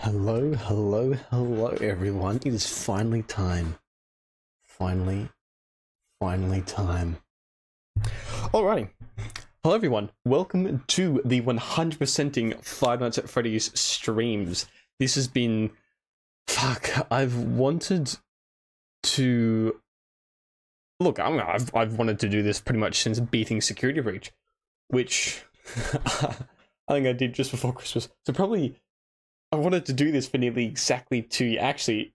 Hello, everyone. It is finally time. Finally time. Alrighty. Hello, everyone. Welcome to the 100%ing Five Nights at Freddy's streams. This has been... I've wanted to... Look, I've wanted to do this pretty much since beating Security Breach, which I think I did just before Christmas. So probably... I wanted to do this for nearly exactly 2 actually.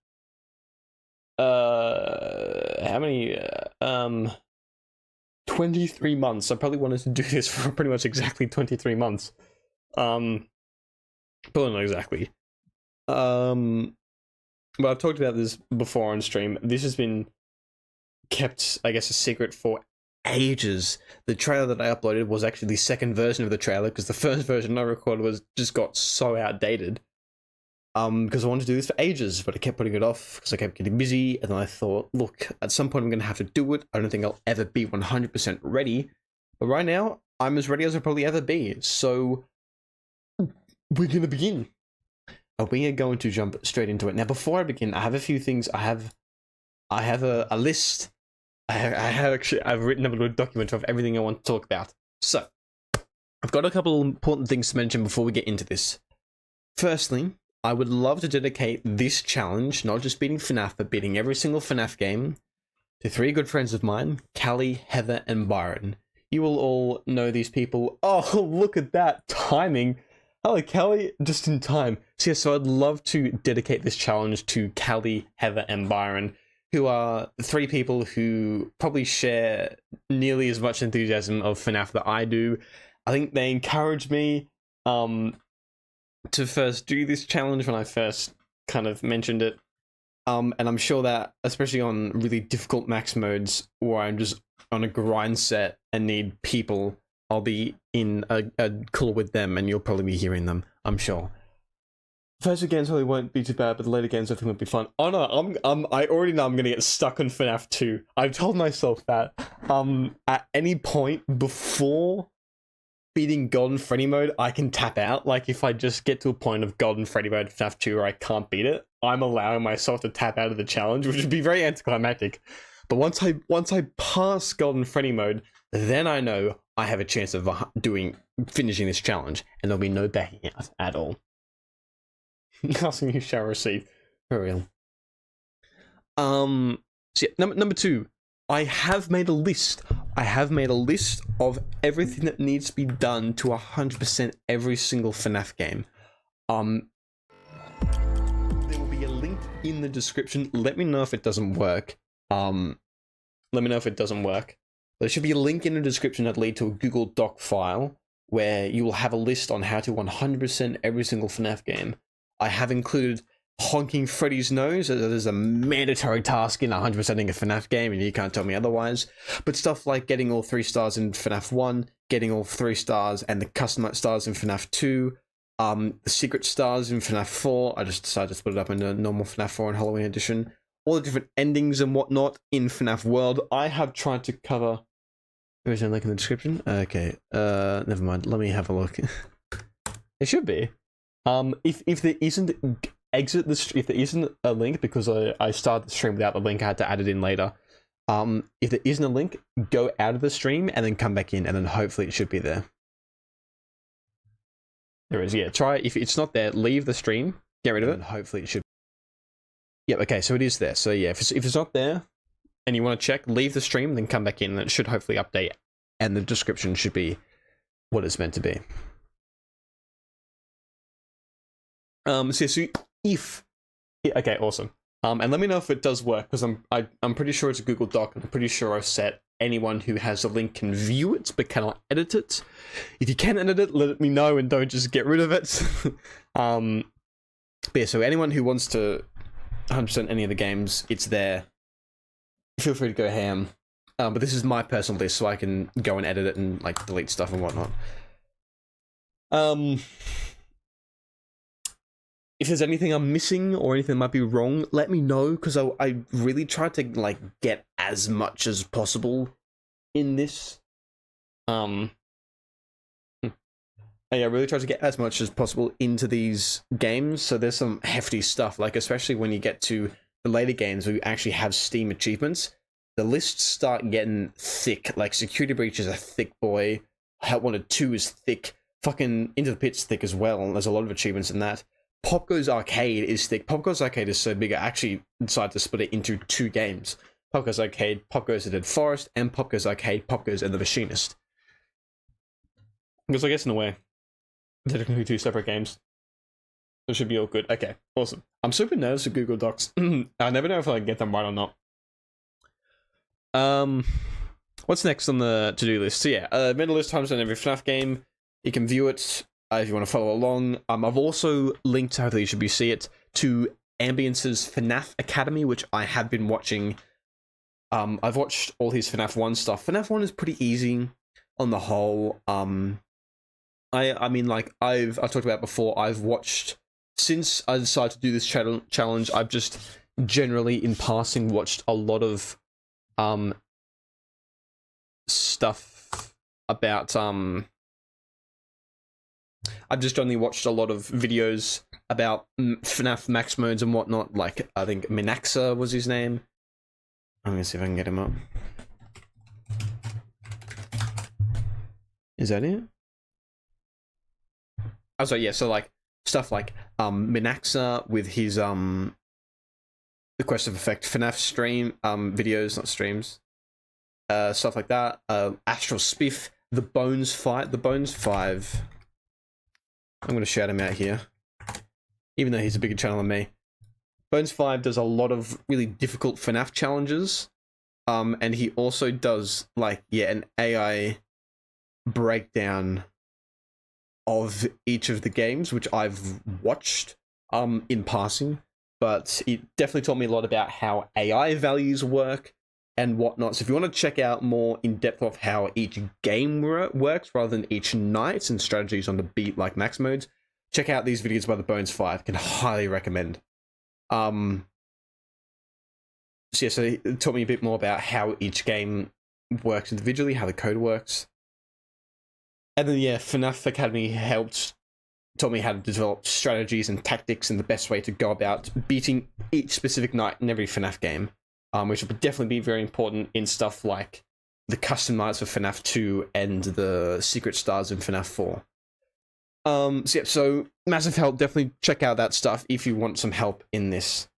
How many? 23 months. I probably wanted to do this for pretty much exactly 23 months. Probably not exactly. But I've talked about this before on stream. This has been kept, I guess, a secret for ages. The trailer that I uploaded was actually the second version of the trailer, because the first version I recorded just got so outdated. Because I wanted to do this for ages, but I kept putting it off because I kept getting busy, and then I thought, look, at some point I'm going to have to do it. I don't think I'll ever be 100% ready, but right now, I'm as ready as I'll probably ever be, so we're going to begin. We are going to jump straight into it. Now, before I begin, I have a few things. I have a list. I've written a little document of everything I want to talk about. So, I've got a couple important things to mention before we get into this. Firstly, I would love to dedicate this challenge, not just beating FNAF, but beating every single FNAF game, to 3 good friends of mine, Callie, Heather, and Byron. You will all know these people. Oh, look at that timing. Hello, Callie, just in time. So I'd love to dedicate this challenge to Callie, Heather, and Byron, who are 3 people who probably share nearly as much enthusiasm of FNAF that I do. I think they encouraged me, to first do this challenge when I first kind of mentioned it, and I'm sure that especially on really difficult max modes where I'm just on a grind set and need people, I'll be in a call with them and you'll probably be hearing them, I'm sure. First games probably won't be too bad, but the later games I think won't be fun. Oh no, I already know I'm gonna get stuck on FNAF 2. I've told myself that at any point before beating Golden Freddy mode, I can tap out. Like, if I just get to a point of Golden Freddy mode FNAF 2 where I can't beat it, I'm allowing myself to tap out of the challenge, which would be very anticlimactic. But once I pass Golden Freddy mode, then I know I have a chance of finishing this challenge, and there'll be no backing out at all. Nothing you shall receive, for real. So yeah, number 2. I have made a list. I have made a list of everything that needs to be done to 100% every single FNAF game. There will be a link in the description. Let me know if it doesn't work. There should be a link in the description that lead to a Google Doc file where you will have a list on how to 100% every single FNAF game. I have included honking Freddy's nose as a mandatory task in 100%ing a FNAF game, and you can't tell me otherwise. But stuff like getting all 3 stars in FNAF 1, getting all 3 stars and the custom stars in FNAF 2, the secret stars in FNAF 4, I just decided to split it up into normal FNAF 4 and Halloween edition, all the different endings and whatnot in FNAF World. I have tried to cover... There is a link in the description? Okay, never mind, let me have a look. It should be. If there isn't... Exit the if there isn't a link, because I started the stream without the link, I had to add it in later. If there isn't a link, go out of the stream and then come back in, and then hopefully it should be there. There is, yeah. Try, if it's not there, leave the stream, get rid of it, hopefully it should. Yep, okay, so it is there. So yeah, if it's not there and you want to check, leave the stream, then come back in, and it should hopefully update, and the description should be what it's meant to be. So okay, awesome. And let me know if it does work, because I'm pretty sure it's a Google Doc, and I'm pretty sure I've set anyone who has the link can view it but cannot edit it. If you can edit it, let me know and don't just get rid of it. But yeah, so anyone who wants to 100% any of the games, it's there. Feel free to go ham. But this is my personal list, so I can go and edit it and like delete stuff and whatnot. If there's anything I'm missing or anything that might be wrong, let me know, because I really tried to like get as much as possible in this. And yeah, really try to get as much as possible into these games. So there's some hefty stuff, like especially when you get to the later games where you actually have Steam achievements, the lists start getting thick. Like Security Breach is a thick boy. Help Wanted 2 is thick. Fucking Into the Pit's thick as well. And there's a lot of achievements in that. Pop Goes Arcade is thick. Pop Goes Arcade is so big, I actually decided to split it into 2 games. Pop Goes Arcade, Pop Goes The Dead Forest, and Pop Goes Arcade, Pop Goes and the Machinist. Because I guess in a way, they're technically 2 separate games. So it should be all good. Okay, awesome. I'm super nervous with Google Docs. I never know if I get them right or not. What's next on the to-do list? So yeah, medalist times on every FNAF game. You can view it if you want to follow along. I've also linked, hopefully you should see it, to Ambience's FNAF Academy, which I have been watching. I've watched all his FNAF 1 stuff. FNAF 1 is pretty easy on the whole. I mean, like I've talked about before, I've watched, since I decided to do this challenge, I've just generally in passing watched a lot of stuff about I've just only watched a lot of videos about FNAF max modes and whatnot. Like I think Minaxa was his name. I'm gonna see if I can get him up. Is that it? Oh, so yeah, so like stuff like Minaxa with his the Quest of Effect FNAF stream videos, not streams. Stuff like that. Astral Spiff, the Bones fight, the Bones 5. I'm gonna shout him out here, even though he's a bigger channel than me. Bones 5 does a lot of really difficult FNAF challenges, and he also does like an AI breakdown of each of the games, which I've watched in passing, but it definitely taught me a lot about how AI values work and whatnot. So if you want to check out more in depth of how each game works rather than each night and strategies on the beat like max modes, check out these videos by the Bones 5. Can highly recommend. So yeah, so it taught me a bit more about how each game works individually, how the code works. And then yeah, FNAF Academy taught me how to develop strategies and tactics and the best way to go about beating each specific night in every FNAF game, which would definitely be very important in stuff like the custom nights for FNAF 2 and the secret stars in FNAF 4. So yeah, so massive help. Definitely check out that stuff if you want some help in this.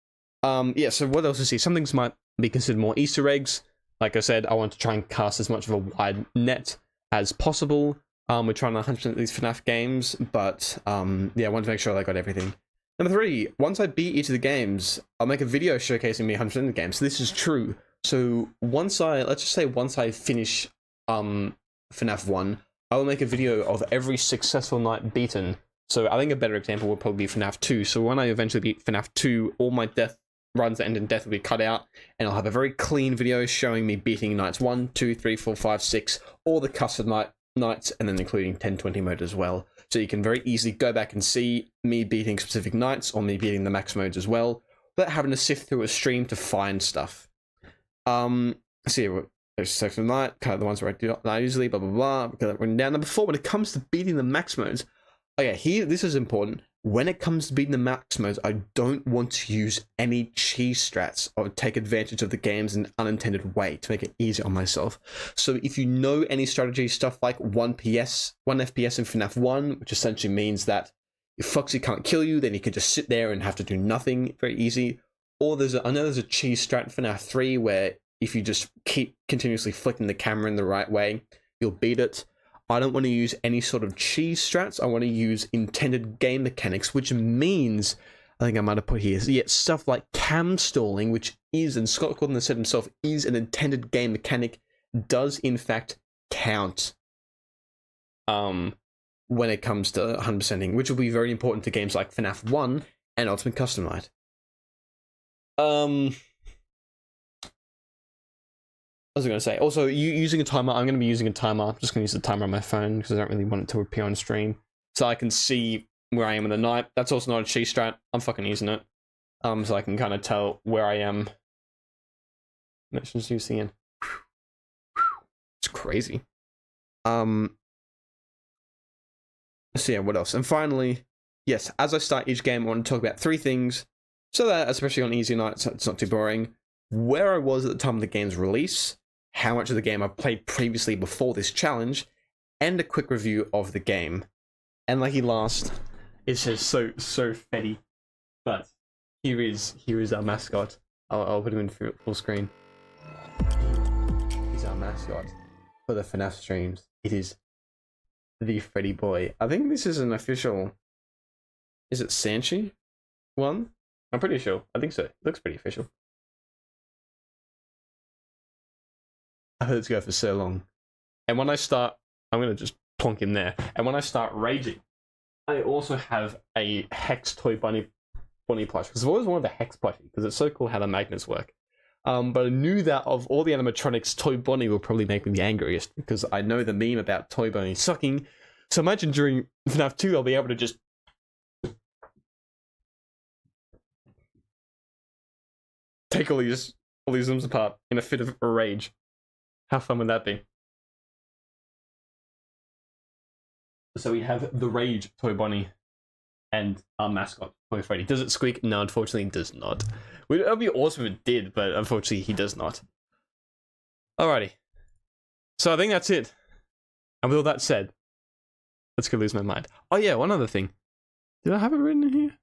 Yeah, so what else is here? Some things might be considered more Easter eggs. Like I said, I want to try and cast as much of a wide net as possible. We're trying to 100% these FNAF games, but yeah, I want to make sure I got everything. Number 3, once I beat each of the games, I'll make a video showcasing me 100% of the games. So this is true. So let's just say once I finish FNAF 1, I will make a video of every successful night beaten. So I think a better example would probably be FNAF 2. So when I eventually beat FNAF 2, all my death runs that end in death will be cut out, and I'll have a very clean video showing me beating nights 1, 2, 3, 4, 5, 6, all the custom nights, and then including 1020 mode as well. So you can very easily go back and see me beating specific nights or me beating the max modes as well, without having to sift through a stream to find stuff. See what there's section of night, kind of the ones where I do not usually, blah blah blah. We've got that written down. Number 4, when it comes to beating the max modes, okay, this is important. When it comes to beating the max modes, I don't want to use any cheese strats or take advantage of the games in an unintended way to make it easier on myself. So if you know any strategy stuff like 1 FPS in FNAF 1, which essentially means that if Foxy can't kill you, then you can just sit there and have to do nothing, very easy. Or I know there's a cheese strat in FNAF 3 where if you just keep continuously flicking the camera in the right way, you'll beat it. I don't want to use any sort of cheese strats. I want to use intended game mechanics, which means, I think I might have put here, stuff like cam stalling, which is, and Scott Gordon has said himself, is an intended game mechanic, does in fact count when it comes to 100%ing, which will be very important to games like FNAF 1 and Ultimate Custom Night. What was I going to say? Also, using a timer. I'm going to be using a timer. I'm just going to use the timer on my phone because I don't really want it to appear on stream, so I can see where I am in the night. That's also not a cheese strat. I'm fucking using it, so I can kind of tell where I am. Let's just use the end. It's crazy. So yeah, what else? And finally, yes, as I start each game, I want to talk about 3 things, so that, especially on easy nights, it's not too boring. Where I was at the time of the game's release, how much of the game I've played previously before this challenge, and a quick review of the game. And lucky last, it says so Freddy, but here is our mascot. I'll put him in full screen. He's our mascot for the FNAF streams. It is the Freddy boy. I think this is an official. Is it Sanchi one? I'm pretty sure. I think so. It looks pretty official. I've heard this go for so long. And when I start, I'm gonna just plonk him there. And when I start raging, I also have a Hex Toy Bunny plush, because I've always wanted a Hex plushie because it's so cool how the magnets work. But I knew that of all the animatronics, Toy Bunny will probably make me the angriest, because I know the meme about Toy Bunny sucking. So imagine during FNAF 2 I'll be able to just take all these limbs apart in a fit of rage. How fun would that be? So we have the Rage Toy Bunny and our mascot, Toy Freddy. Does it squeak? No, unfortunately it does not. It would be awesome if it did, but unfortunately he does not. Alrighty. So I think that's it. And with all that said, let's go lose my mind. Oh yeah, one other thing. Did I have it written in here?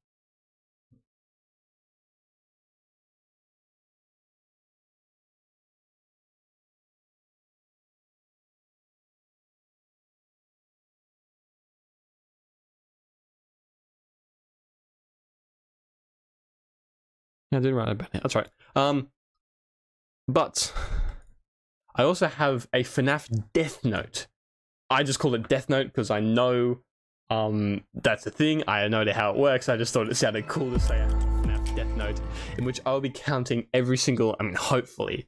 Yeah, I did write about it. That's right. But I also have a FNAF Death Note. I just call it Death Note because I know that's a thing. I know how it works. I just thought it sounded cool to say a FNAF Death Note, in which I'll be counting every single. I mean, hopefully,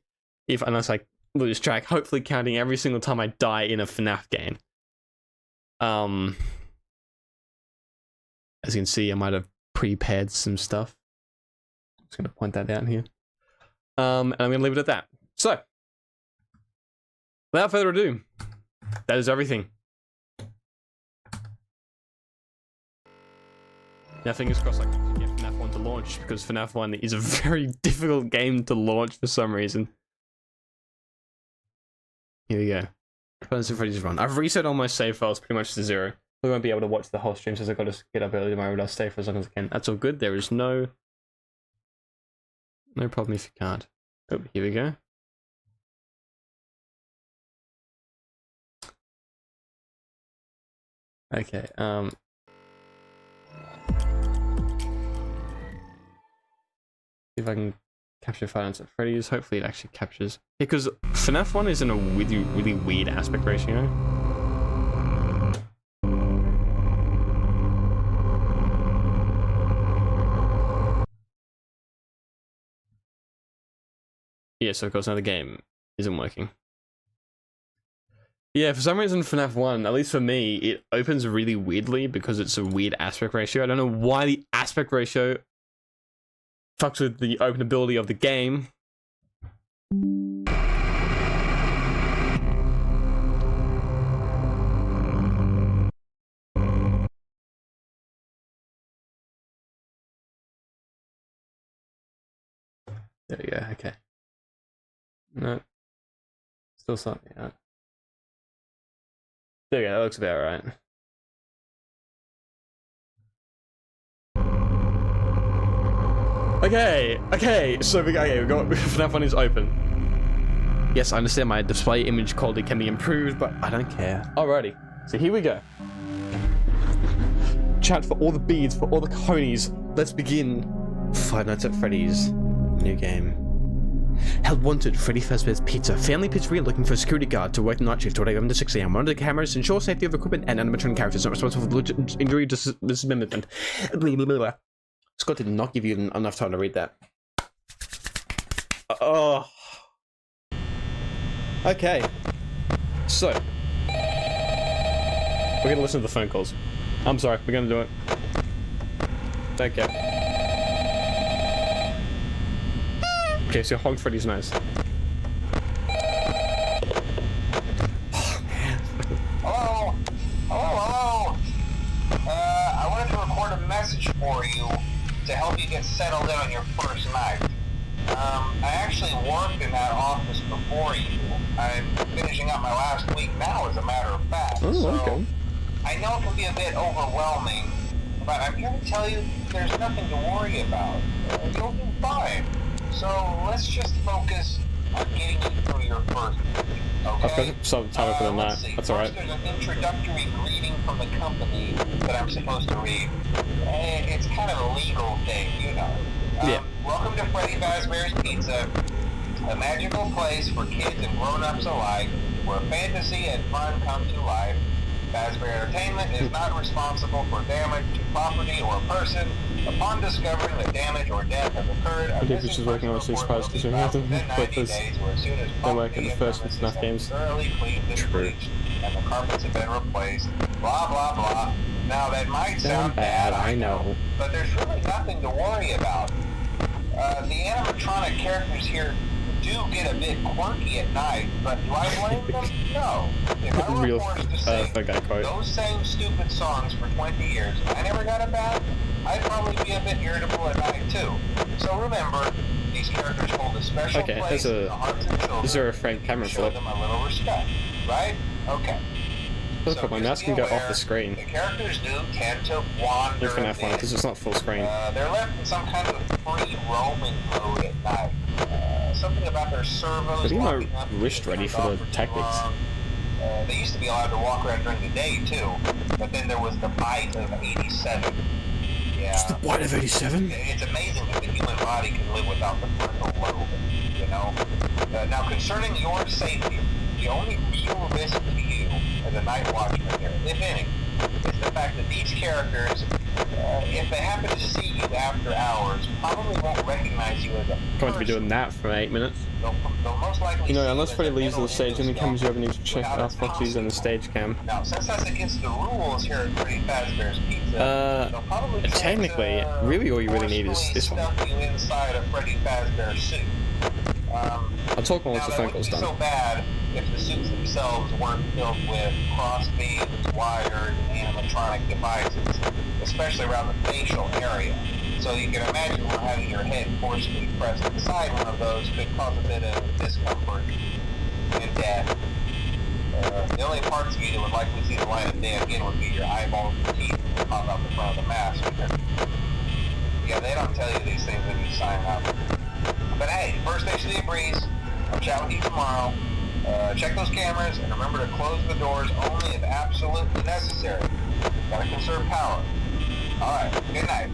unless I lose track, hopefully counting every single time I die in a FNAF game. As you can see, I might have prepared some stuff. I'm just going to point that out here. And I'm going to leave it at that. So, without further ado, that is everything. Now, fingers crossed I can get FNAF 1 to launch, because FNAF 1 is a very difficult game to launch for some reason. Here we go. Plans of Freddy's Run. I've reset all my save files pretty much to 0. We won't be able to watch the whole stream since I've got to get up early tomorrow, but I'll stay for as long as I can. That's all good. There is no problem if you can't. Oh, here we go. Okay, see if I can capture Finance at Freddy's. Hopefully it actually captures. Because FNAF 1 is in a really, really weird aspect ratio. Yeah, so of course now the game isn't working. Yeah, for some reason FNAF 1, at least for me, it opens really weirdly because it's a weird aspect ratio. I don't know why the aspect ratio fucks with the openability of the game. There we go, okay. No. Still something, yeah. There we go, that looks about right. Okay, so we got FNAF 1 is open. Yes, I understand my display image quality can be improved, but I don't care. Alrighty, so here we go. Chat for all the beads, for all the conies. Let's begin Five Nights at Freddy's new game. Held wanted, Freddy Fazbear's Pizza. Family pizzeria looking for a security guard to work the night shift to 11 to 6 a.m. Monitor the cameras, ensure safety of equipment and animatronic characters. Not responsible for injury, dismemberment. Scott did not give you enough time to read that. Oh. Okay. So. We're gonna listen to the phone calls. I'm sorry, we're gonna do it. Don't care. Okay, so Hog Freddy's nice. Oh, man. Hello? Hello? message for you to help you get settled in on your first night. I actually worked in that office before you. I'm finishing up my last week now, as a matter of fact. Oh, so okay. I know it can be a bit overwhelming, but I'm here to tell you there's nothing to worry about. You'll do fine. So let's just focus on getting you through your first week, okay? I've got some time for the night. That's alright. There's an introductory greeting from the company that I'm supposed to read. It's kind of a legal thing, you know. Yeah. Welcome to Freddy Fazbear's Pizza, a magical place for kids and grown-ups alike, where fantasy and fun come to life. Fazbear Entertainment is not responsible for damage to property or person. Upon discovering that damage or death has occurred, a This is working on six prices because we have to put this. They work in the first and FNAF games. Thoroughly cleaned and bleached, and the carpets have been replaced. Blah blah blah. Now that might sound bad, I know, but there's really nothing to worry about. The animatronic characters here do get a bit quirky at night, but do I blame them? No. If I were forced to sing those same stupid songs for 20 years and I never got a bath, I'd probably be a bit irritable at night too. So remember, these characters hold a special place in the hearts of children. Is there a frame camera show them a little respect, right? Okay. Look, my mouse can go off the screen. The characters do tend to wander If an F1 because it's not full screen. They're left in some kind of free roaming mode at night. Something about their servos. Getting my wrist ready for the tactics. They used to be allowed to walk around during the day too, but then there was the bite of 87. Yeah. It's the bite of 87? It's amazing that the human body can live without the frontal lobe, you know? Now, concerning your safety, the only real risk to you as a night watchman here, if any, is the fact that these characters, if they happen to see you after hours, probably won't recognize you as a Going to be doing that for 8 minutes. They'll most likely unless Freddy leaves the stage and he comes, you ever need to check our proxies and the stage cam. Now, since that's against the rules here at Freddy Fazbear's Pizza, they'll probably technically, really all you really need is this one. Stuff you inside a Freddy Fazbear suit. I'll talk more once the phone call's done. So bad if the suits themselves weren't filled with cross beams, wired, and animatronic devices, especially around the facial area. So you can imagine how having your head forcibly pressed inside one of those could cause a bit of discomfort and death. The only parts of you that would likely see the light of day again would be your eyeballs and teeth that pop out the front of the mask. Yeah, they don't tell you these things when you sign up. But hey, first station of the breeze. I'll chat with you tomorrow. Check those cameras and remember to close the doors only if absolutely necessary. Gotta conserve power. Alright, good night.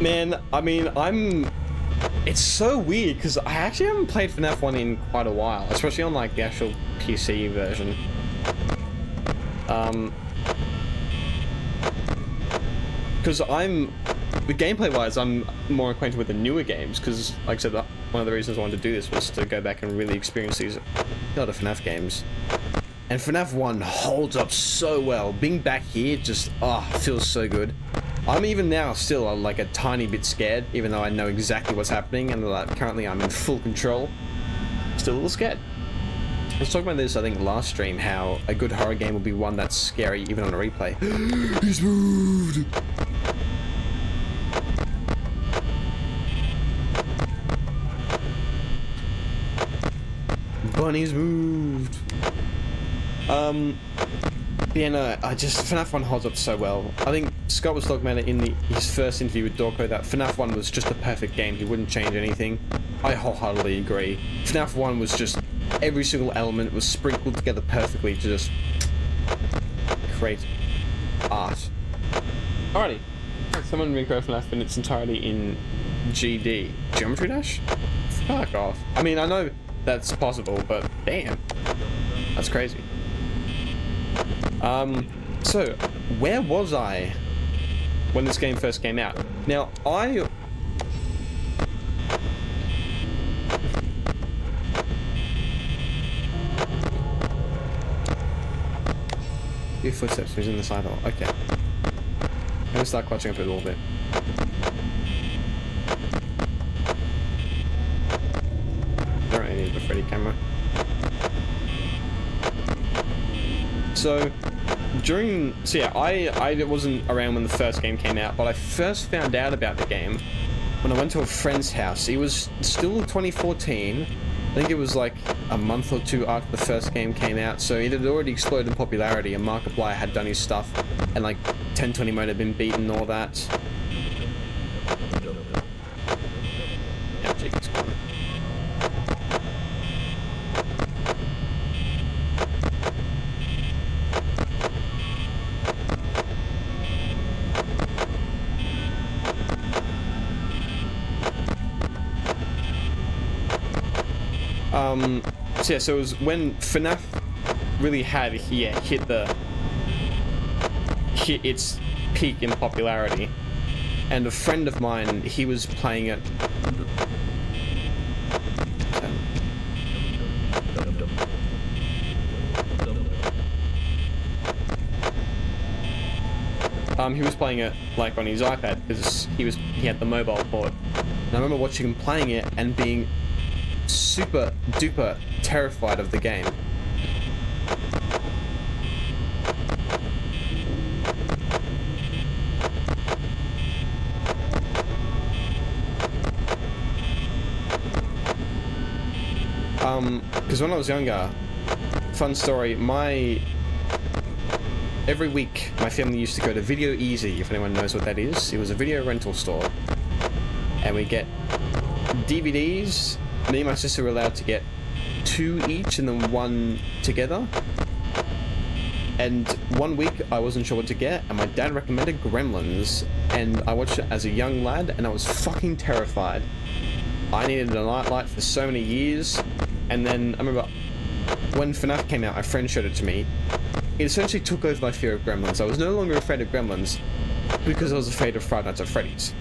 Man, I mean, it's so weird because I actually haven't played FNAF 1 in quite a while, especially on like the actual PC version. Because the gameplay-wise, I'm more acquainted with the newer games, because, like I said, one of the reasons I wanted to do this was to go back and really experience these other FNAF games. And FNAF 1 holds up so well. Being back here just, feels so good. I'm even now still, like, a tiny bit scared, even though I know exactly what's happening, and currently I'm in full control. Still a little scared. I was talking about this, I think, last stream, how a good horror game will be one that's scary, even on a replay. He's moved! Bunny's moved! Yeah, no, FNAF 1 holds up so well. I think Scott was talking about it in his first interview with Dorko, that FNAF 1 was just a perfect game, he wouldn't change anything. I wholeheartedly agree. FNAF 1 was just, every single element was sprinkled together perfectly to just create art. Alrighty, someone recreate FNAF in its entirety in GD. Geometry Dash? Fuck off. I mean, I know that's possible, but damn. That's crazy. So, where was I when this game first came out? Now, Your footsteps, who's in the side hall? Okay. I'm gonna start clutching up a little bit. I don't really need the Freddy camera. So, So yeah, I wasn't around when the first game came out, but I first found out about the game when I went to a friend's house. It was still 2014. I think it was like a month or two after the first game came out, so it had already exploded in popularity, and Markiplier had done his stuff, and like 1020 mode had been beaten and all that. Yeah, Jacob's gone. So yeah, so it was when FNAF really had hit its peak in popularity, and a friend of mine, he was playing it. He was playing it like on his iPad because he had the mobile port, and I remember watching him playing it and being super duper terrified of the game. Because when I was younger, fun story, every week my family used to go to Video Easy, if anyone knows what that is. It was a video rental store, and we get DVDs. Me and my sister were allowed to get 2 each and then 1 together. And one week I wasn't sure what to get, and my dad recommended Gremlins, and I watched it as a young lad, and I was fucking terrified. I needed a nightlight for so many years, and then I remember when FNAF came out, my friend showed it to me. It essentially took over my fear of Gremlins. I was no longer afraid of Gremlins because I was afraid of Friday Nights at Freddy's.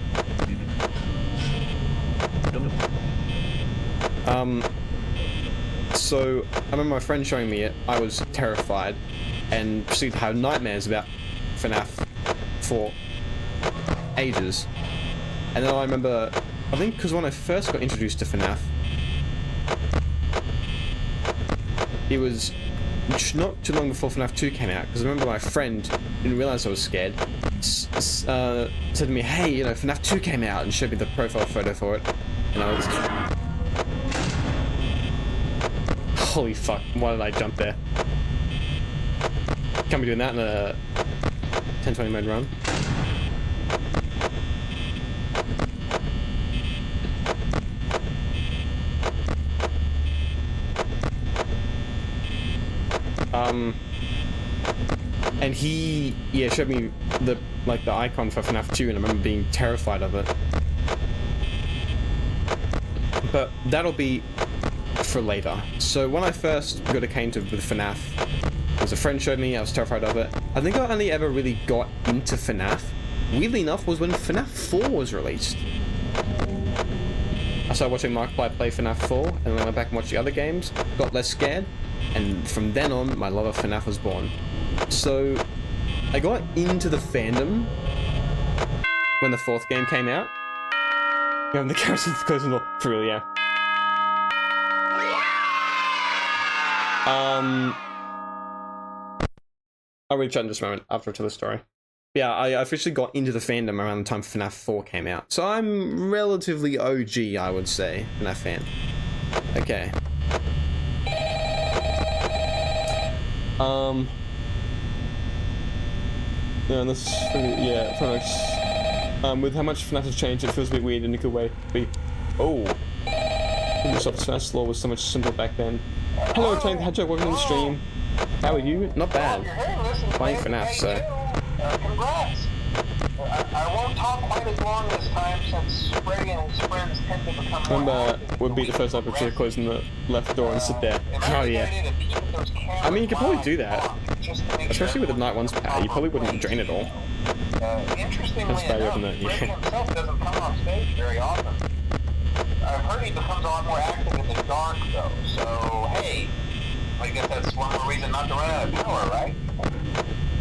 So I remember my friend showing me it. I was terrified and proceeded to have nightmares about FNAF for ages. And then I remember, I think because when I first got introduced to FNAF, it was not too long before FNAF 2 came out, because I remember my friend didn't realize I was scared, said to me, hey, you know, FNAF 2 came out, and showed me the profile photo for it, and I was... Holy fuck, why did I jump there? Can't be doing that in a 1020 mode run. And he, showed me the icon for FNAF 2, and I remember being terrified of it. But that'll be for later. So when I first got acquainted with FNAF, as a friend showed me, I was terrified of it. I think I only ever really got into FNAF, weirdly enough, was when FNAF 4 was released. I started watching Markiplier play FNAF 4, and then I went back and watched the other games, got less scared, and from then on, my love of FNAF was born. So, I got into the fandom when the 4th game came out. The characters closing the door. For real, yeah. I'll reach out in just a moment after I tell the story. Yeah, I officially got into the fandom around the time FNAF 4 came out. So I'm relatively OG, I would say, FNAF fan. Okay. Yeah, and this, yeah, pretty much. With how much FNAF has changed, it feels a bit weird in a good way. Oh. Ubisoft's FNAF lore was so much simpler back then. Hello, Tony the Hedgehog, welcome to the stream. How are you? Not bad. Playing FNAF, so. Congrats! I won't talk quite as long this time since Freddy and his friends tend to become more remember, we'll beat the first episode closing the left door and sit there. Oh yeah. I mean, you could probably do that. Especially with the Night One's power, you probably wouldn't drain it all. Interestingly enough, Freddy himself doesn't come off stage very often. I've heard he becomes a lot more active in the dark though, so hey, I guess that's one more reason not to run out of power, right?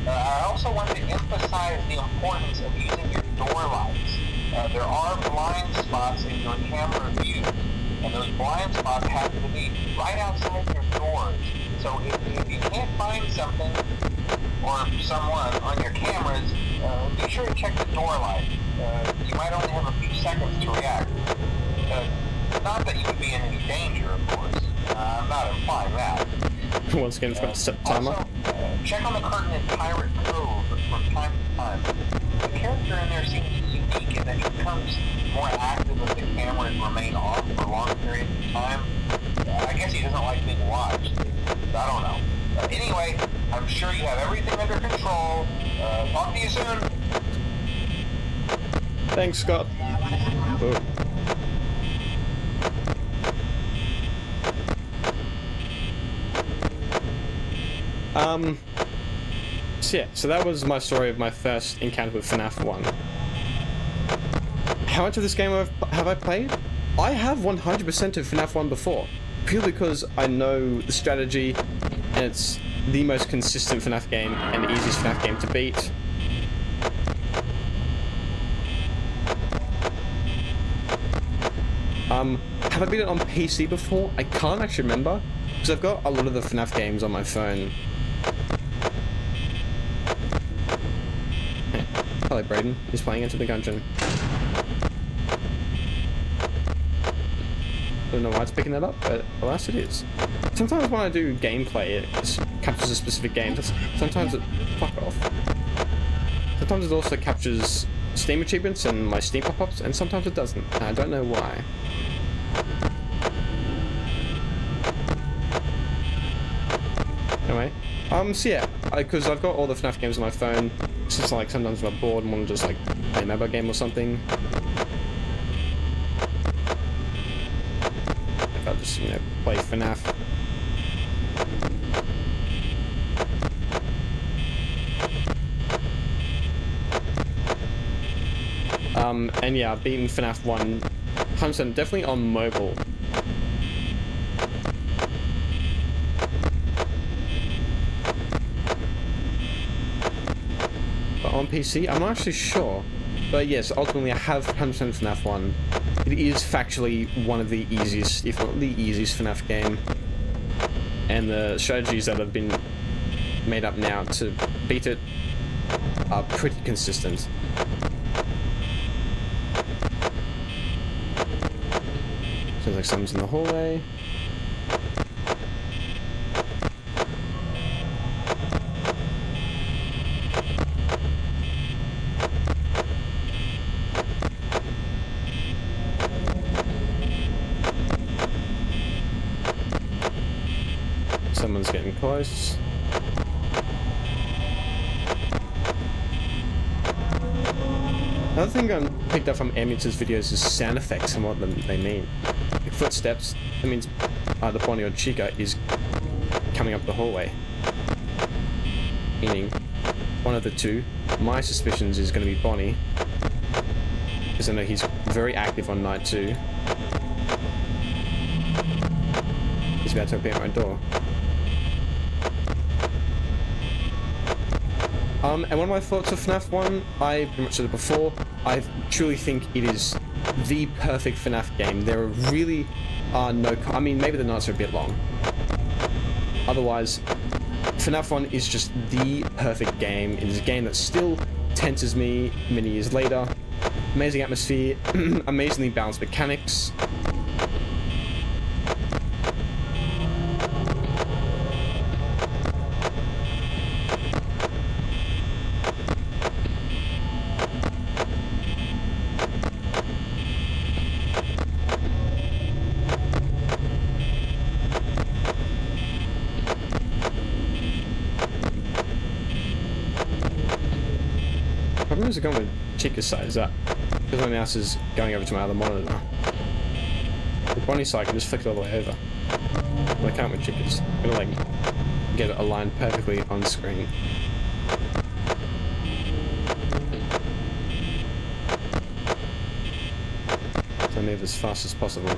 I also want to emphasize the importance of using your door lights. There are blind spots in your camera view, and those blind spots happen to be right outside your doors. So if you can't find something, or someone on your cameras, be sure to check the door light. You might only have a few seconds to react. Not that you would be in any danger, of course. I'm not implying that. Once again, forgot to set the timer. Also, check on the curtain in Pirate Cove from time to time. The character in there seems unique in that he becomes more active if the cameras remain off for long periods of time. I guess he doesn't like being watched. I don't know. Anyway, I'm sure you have everything under control. Talk to you soon. Thanks, Scott. Oh. So yeah, so that was my story of my first encounter with FNAF 1. How much of this game have I played? I have 100% of FNAF 1 before, purely because I know the strategy, and it's the most consistent FNAF game and the easiest FNAF game to beat. Have I beat it on PC before? I can't actually remember, because I've got a lot of the FNAF games on my phone. Hello, Brayden. He's playing Into the Gungeon. I don't know why it's picking that up, but alas it is. Sometimes when I do gameplay, it captures a specific game. Sometimes it... Fuck off. Sometimes it also captures Steam achievements and my Steam pop-ups, and sometimes it doesn't. And I don't know why. Anyway, so yeah, because I've got all the FNAF games on my phone. It's just like sometimes I'm bored and want to just like play a mobile game or something. If I just, you know, play FNAF. And yeah, I've beaten FNAF 1 100%, definitely on mobile. But on PC, I'm not actually sure. But yes, ultimately I have 100% FNAF 1. It is factually one of the easiest, if not the easiest FNAF game. And the strategies that have been made up now to beat it are pretty consistent. Sounds like someone's in the hallway. Someone's getting close. Another thing I picked up from Amut's videos is sound effects and what they mean. Like footsteps, that means either Bonnie or Chica is coming up the hallway. Meaning, one of the two. My suspicions is going to be Bonnie, because I know he's very active on night 2. He's about to open my door. And one of my thoughts of FNAF 1, I pretty much said it before, I truly think it is the perfect FNAF game. There really are no... I mean, maybe the nights are a bit long. Otherwise, FNAF 1 is just the perfect game. It is a game that still tenses me many years later. Amazing atmosphere, amazingly balanced mechanics. Problems are going with Chica's side, is that because my mouse is going over to my other monitor. With Bonnie's side I can just flick it all the way over. But I can't with Chica's. I'm gonna like get it aligned perfectly on screen. So I move as fast as possible.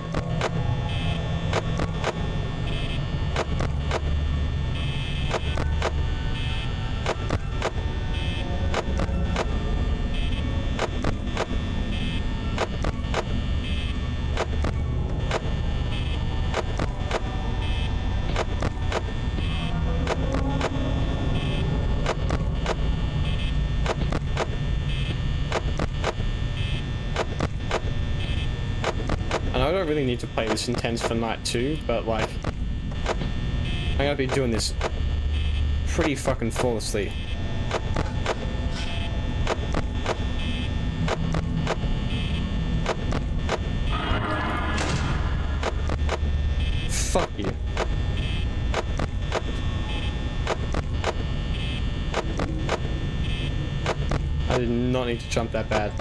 really need to play this intense for night 2, but like, I'm gonna be doing this pretty fucking flawlessly. Fuck you. I did not need to jump that bad.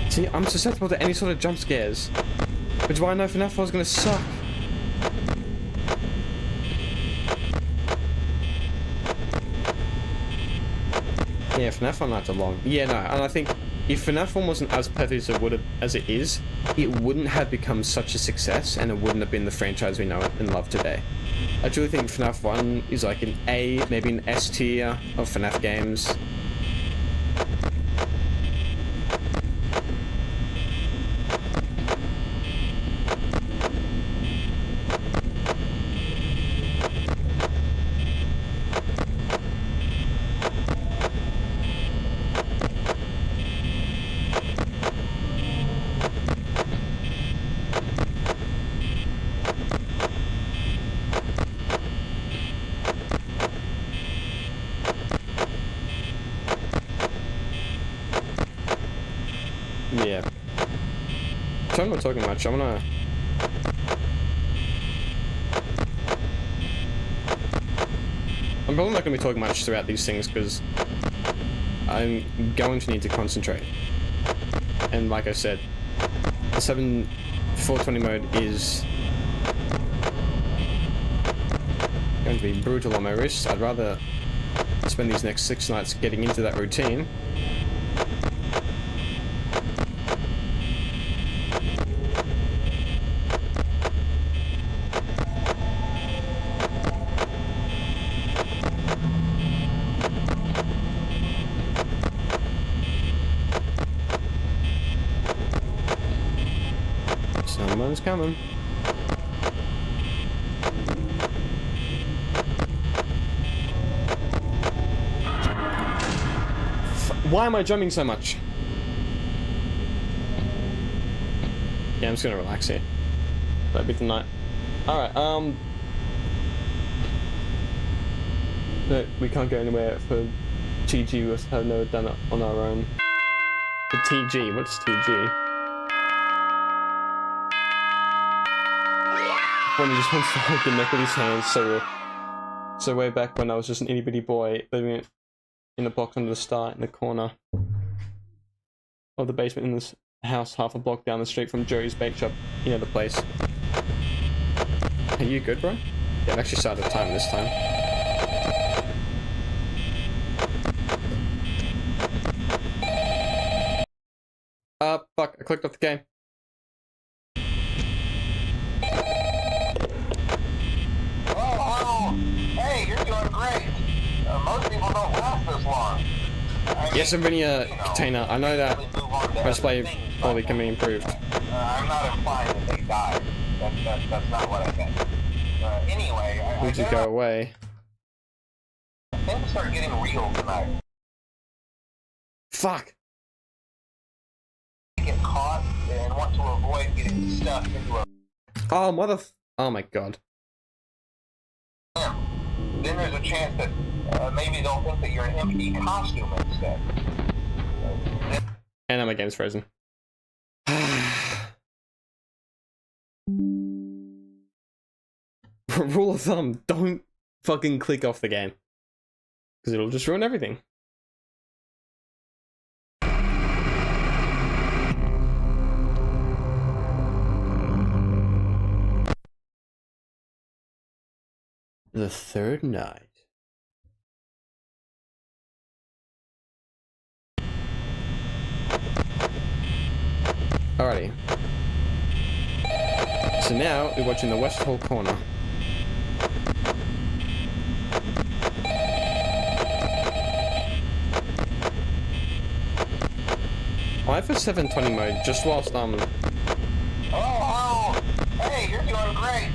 See, I'm susceptible to any sort of jump scares. Which is why I know FNAF 4 is gonna suck. Yeah, FNAF 4 nights are long. Yeah, no, and I think if FNAF 1 wasn't as perfect as it is, it wouldn't have become such a success, and it wouldn't have been the franchise we know and love today. I truly think FNAF 1 is like an A, maybe an S tier of FNAF games. Yeah. I'm not talking much. I'm probably not going to be talking much throughout these things because I'm going to need to concentrate. And like I said, the 420 mode is going to be brutal on my wrist. I'd rather spend these next 6 nights getting into that routine. Someone's coming. Why am I jumping so much? Yeah, I'm just gonna relax here. That'll be the night. Alright, but we can't go anywhere for TG, we have never done it on our own. The TG, what's TG? When he just wants to hold the neck with his hands, so way back when I was just an itty bitty boy living in a box under the star in the corner of the basement in this house half a block down the street from Joey's bake shop, you know the place. Are you good, bro? Yeah, I've actually started the timer this time. Fuck, I clicked off the game. Most people don't last this long. Yes, I'm running a container. I know that display probably can be improved. I'm not implying that they died. That's not what I meant. Anyway, I Need to go away. Things start getting real tonight. Fuck. Get caught and want to avoid getting stuck into a. Oh, oh my god. Then there's a chance that maybe they'll think that you're an empty costume instead. And now my game's frozen. Rule of thumb, don't fucking click off the game. Because it'll just ruin everything. The third night. Alrighty. So now we're watching the West Hall corner. I have a 720 mode just whilst Oh, hey, you're doing great.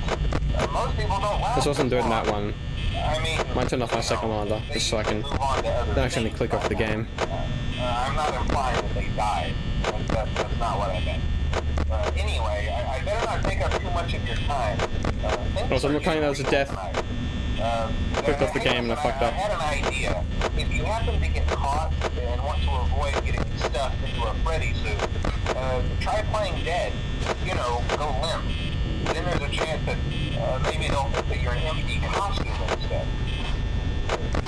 Most people don't last. This wasn't doing that one. I mean, Might turn off my second monitor just so I can don't actually click off the game. I'm not implying that they died. That's not what I meant. Anyway, I better not take up too much of your time. Also, I'm not claiming that was a death. Clicked off the game and I fucked up. I had an idea. If you happen to get caught and want to avoid getting stuffed into a Freddy suit, try playing dead. You know, go limp. Then there's a chance that maybe they'll think that you're an empty costume instead.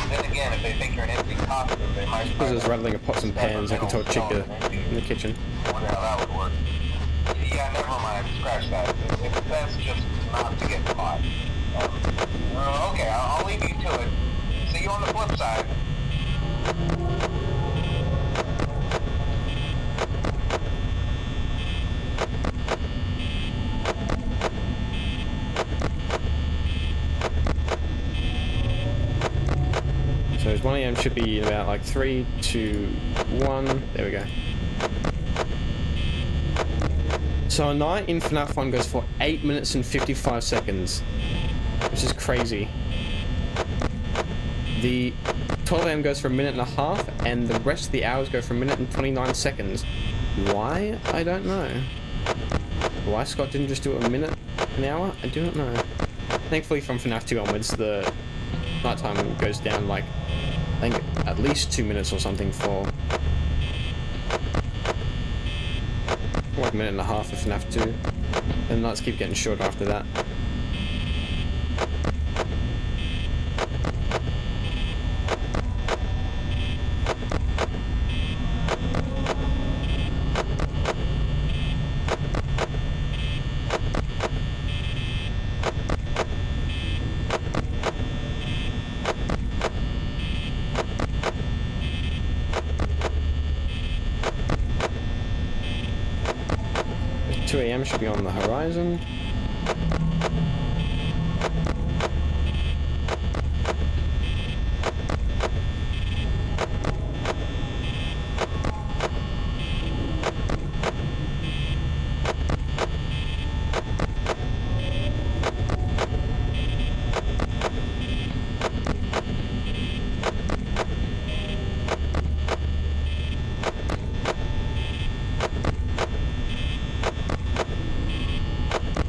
Then again, if they think you're an empty costume, they might... Because I was rattling a pots and pans, I can tell Chica in the kitchen. I wonder how that would work. Yeah, never mind. Scratch that. It's best just not to get caught. Okay, I'll leave you to it. See you on the flip side. So his 1 AM should be in about like 3, 2, 1. There we go. So a night in FNAF 1 goes for 8 minutes and 55 seconds. Which is crazy. The 12 AM goes for 1.5 minutes, and the rest of the hours go for 1 minute and 29 seconds. Why? I don't know. Why Scott didn't just do it a minute an hour? I do not know. Thankfully from FNAF 2 onwards, the nighttime goes down like, I think at least 2 minutes or something for like 1.5 minutes for FNAF 2. And nights keep getting shorter after that. Should be on the horizon.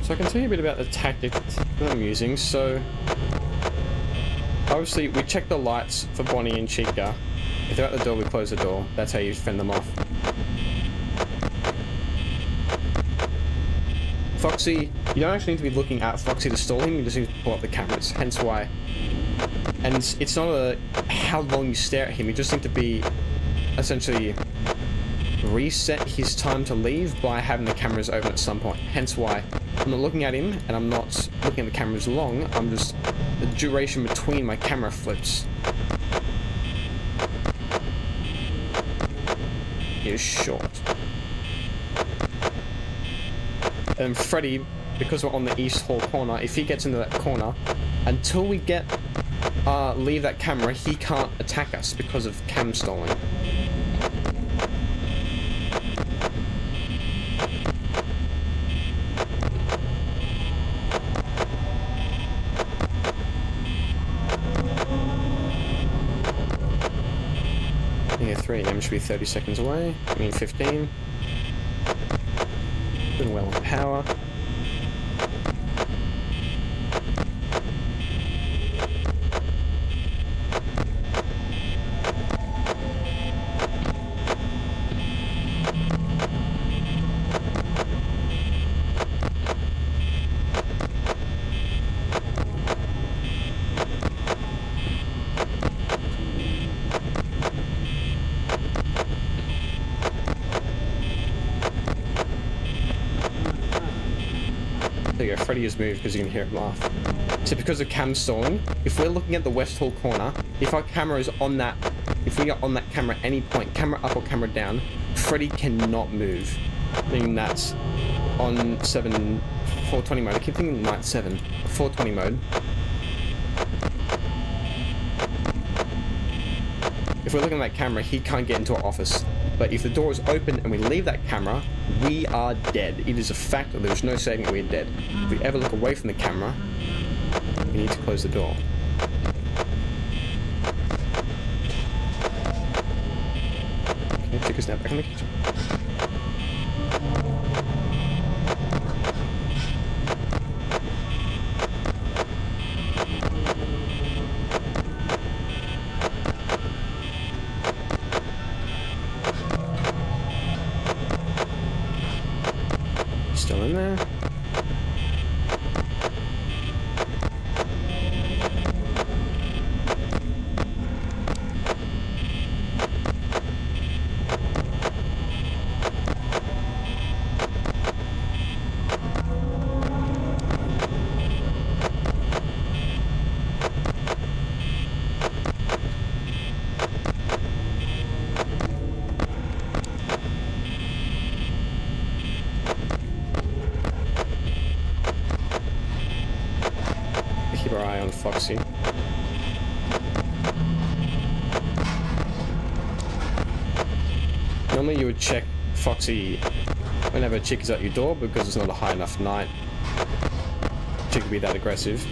So I can tell you a bit about the tactic that I'm using. So obviously we check the lights for Bonnie and Chica. If they're at the door, we close the door. That's how you fend them off. Foxy, you don't actually need to be looking at Foxy to stall him, you just need to pull up the cameras, hence why. And it's not a how long you stare at him, you just need to be essentially reset his time to leave by having the cameras open at some point, hence why I'm not looking at him and I'm not looking at the cameras long, I'm just the duration between my camera flips is short. And Freddy, because we're on the east hall corner, if he gets into that corner, until we get leave that camera, he can't attack us because of cam stalling. Yeah, 3 AM should be 30 seconds away. I mean 15. Doing well on power. There you go, Freddy has moved because you can hear him laugh. So because of cam stalling, if we're looking at the west hall corner, if our camera is on that, if we are on that camera at any point, camera up or camera down, Freddy cannot move. Meaning that's on 420 mode. I keep thinking night 7, 420 mode. If we're looking at that camera, he can't get into our office. But if the door is open and we leave that camera, we are dead. It is a fact that there's no saving it, we're dead. If we ever look away from the camera, we need to close the door. Okay, Chica's now back in the kitchen. Normally you would check Foxy whenever a chick is at your door because it's not a high enough night. Chick would be that aggressive.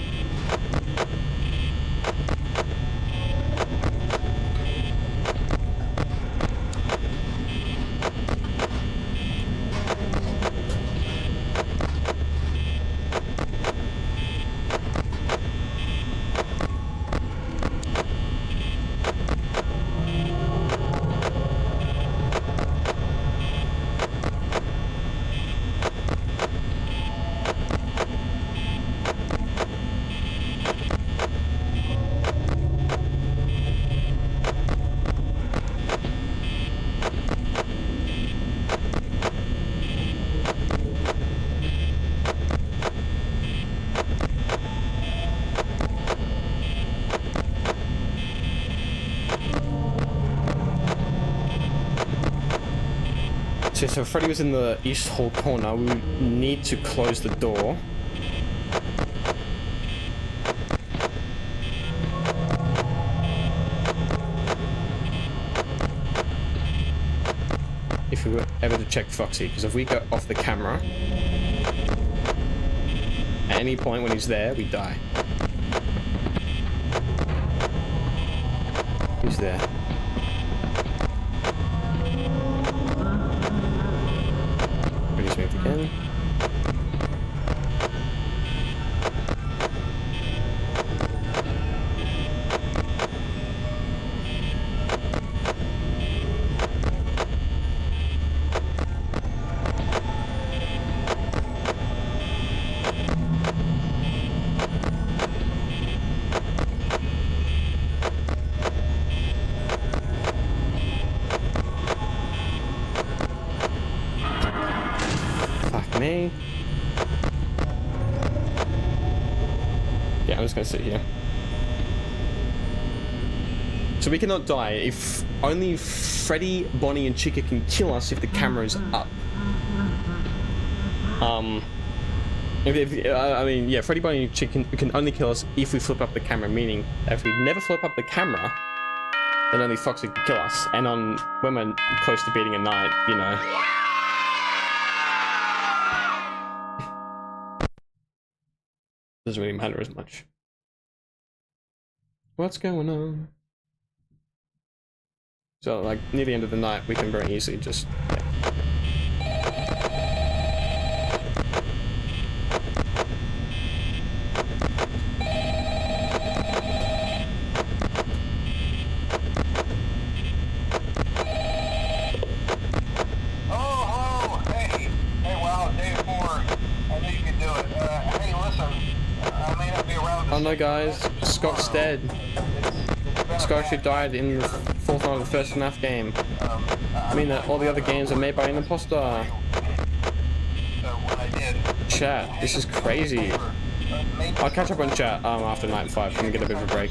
So Freddy was in the east hall corner. We need to close the door. If we were ever to check Foxy, because if we go off the camera, at any point when he's there, we die. He's there. Again. Me. Yeah, I'm just gonna sit here. So we cannot die. If only Freddy, Bonnie, and Chica can kill us if the camera's up. I mean, yeah, Freddy, Bonnie, and Chica can only kill us if we flip up the camera. Meaning, if we never flip up the camera, then only Foxy can kill us. And when we're close to beating a night, you know. Doesn't really matter as much. What's going on? So, like, near the end of the night, we can very easily just... Oh no guys, Scott's dead. Scott actually died in the fourth round of the first FNAF game. I mean that all the other games are made by an imposter. Chat, this is crazy. I'll catch up on chat after night 5. Can we get a bit of a break?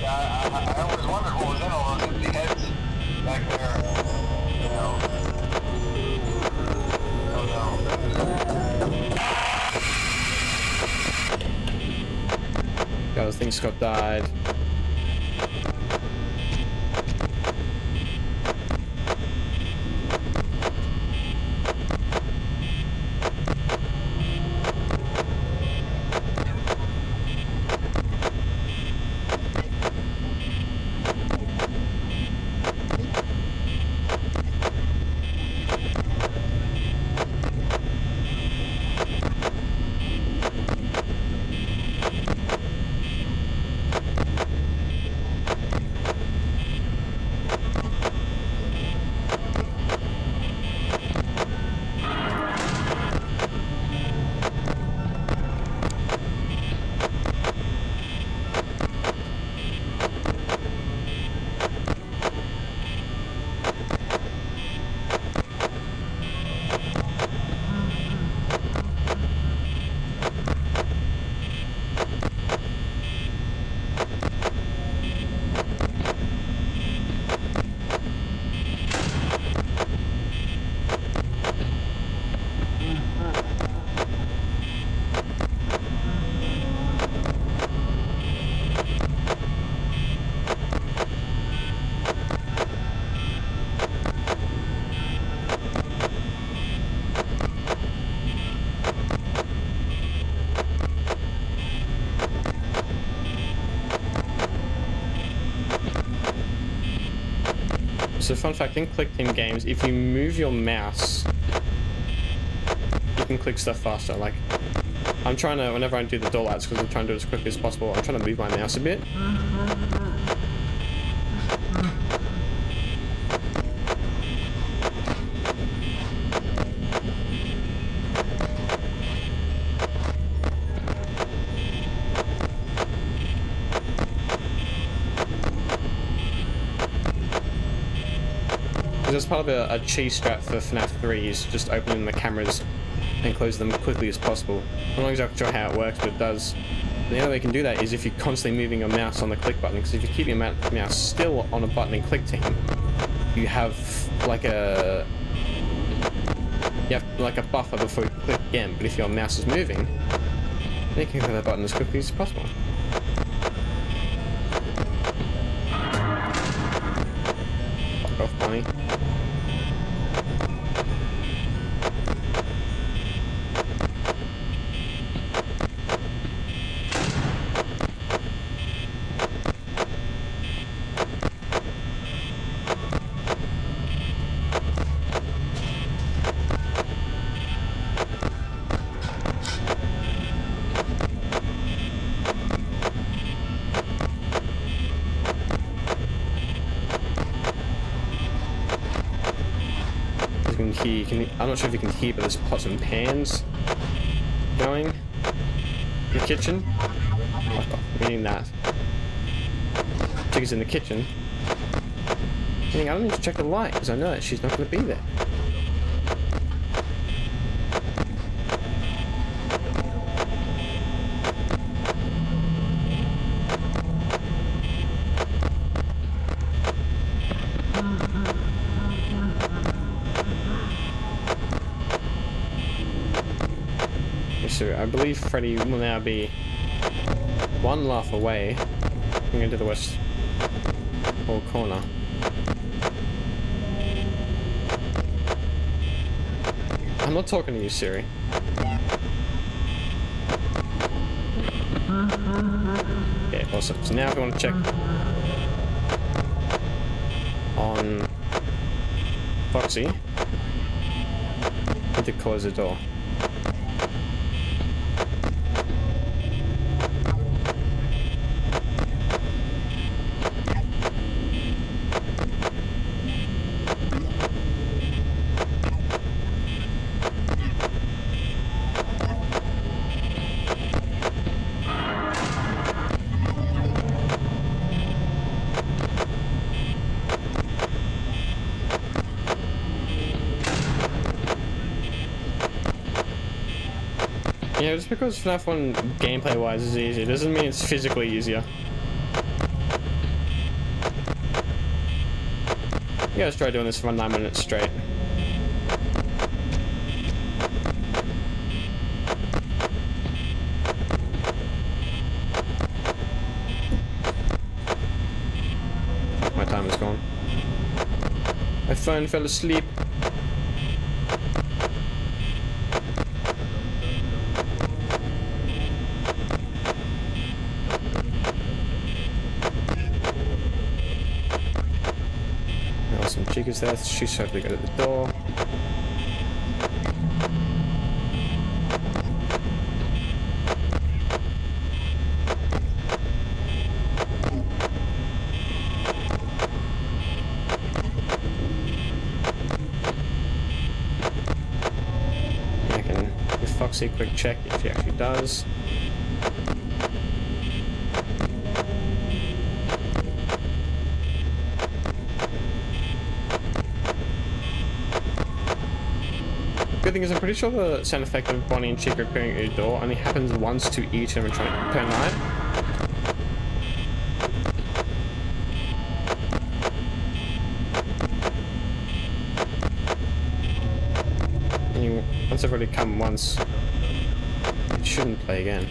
I always wondered what was in all those empty heads back there. You know. I think Scott died. So fun fact, in click team games, if you move your mouse, you can click stuff faster. Like, I'm trying to, whenever I do the door lights, because I'm trying to do it as quickly as possible, I'm trying to move my mouse a bit. Because as part of a cheese strat for FNAF 3 is just opening the cameras and close them quickly as possible. I'm not exactly sure how it works, but it does. The only way you can do that is if you're constantly moving your mouse on the click button, because if you keep your mouse still on a button in click team, you have like a buffer before you click again. But if your mouse is moving, then you can click that button as quickly as possible. Fuck off, bunny. I'm not sure if you can hear, but there's pots and pans going in the kitchen. Oh, meaning that Chicken's in the kitchen. Meaning I don't need to check the light because I know that she's not going to be there. So I believe Freddy will now be one laugh away. I'm going to the west hall corner. I'm not talking to you, Siri. Okay, awesome. So now if we want to check on Foxy, we need to close the door. Yeah, just because FNAF 1 gameplay-wise is easy, doesn't mean it's physically easier. You guys try doing this for 9 minutes straight. My time is gone. My phone fell asleep. Chica's there, she's hopefully good at the door. I can give Foxy a quick check if she actually does. Good thing is I'm pretty sure the sound effect of Bonnie and Chica appearing at your door only happens once to each animatronic per night. And once they've already come once, it shouldn't play again.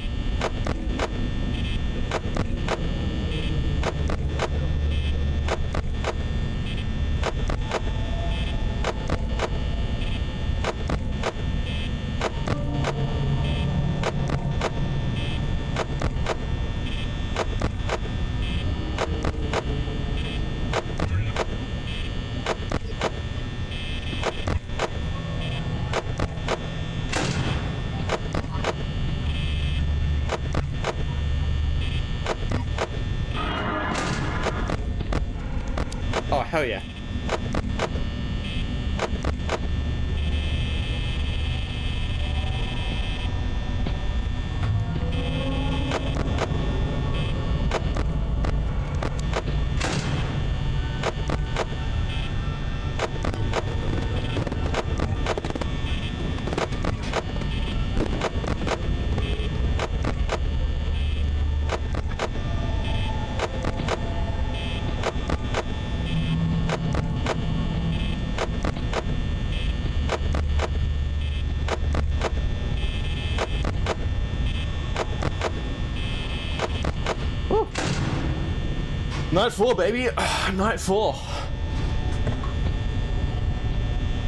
Night 4, baby! Night 4.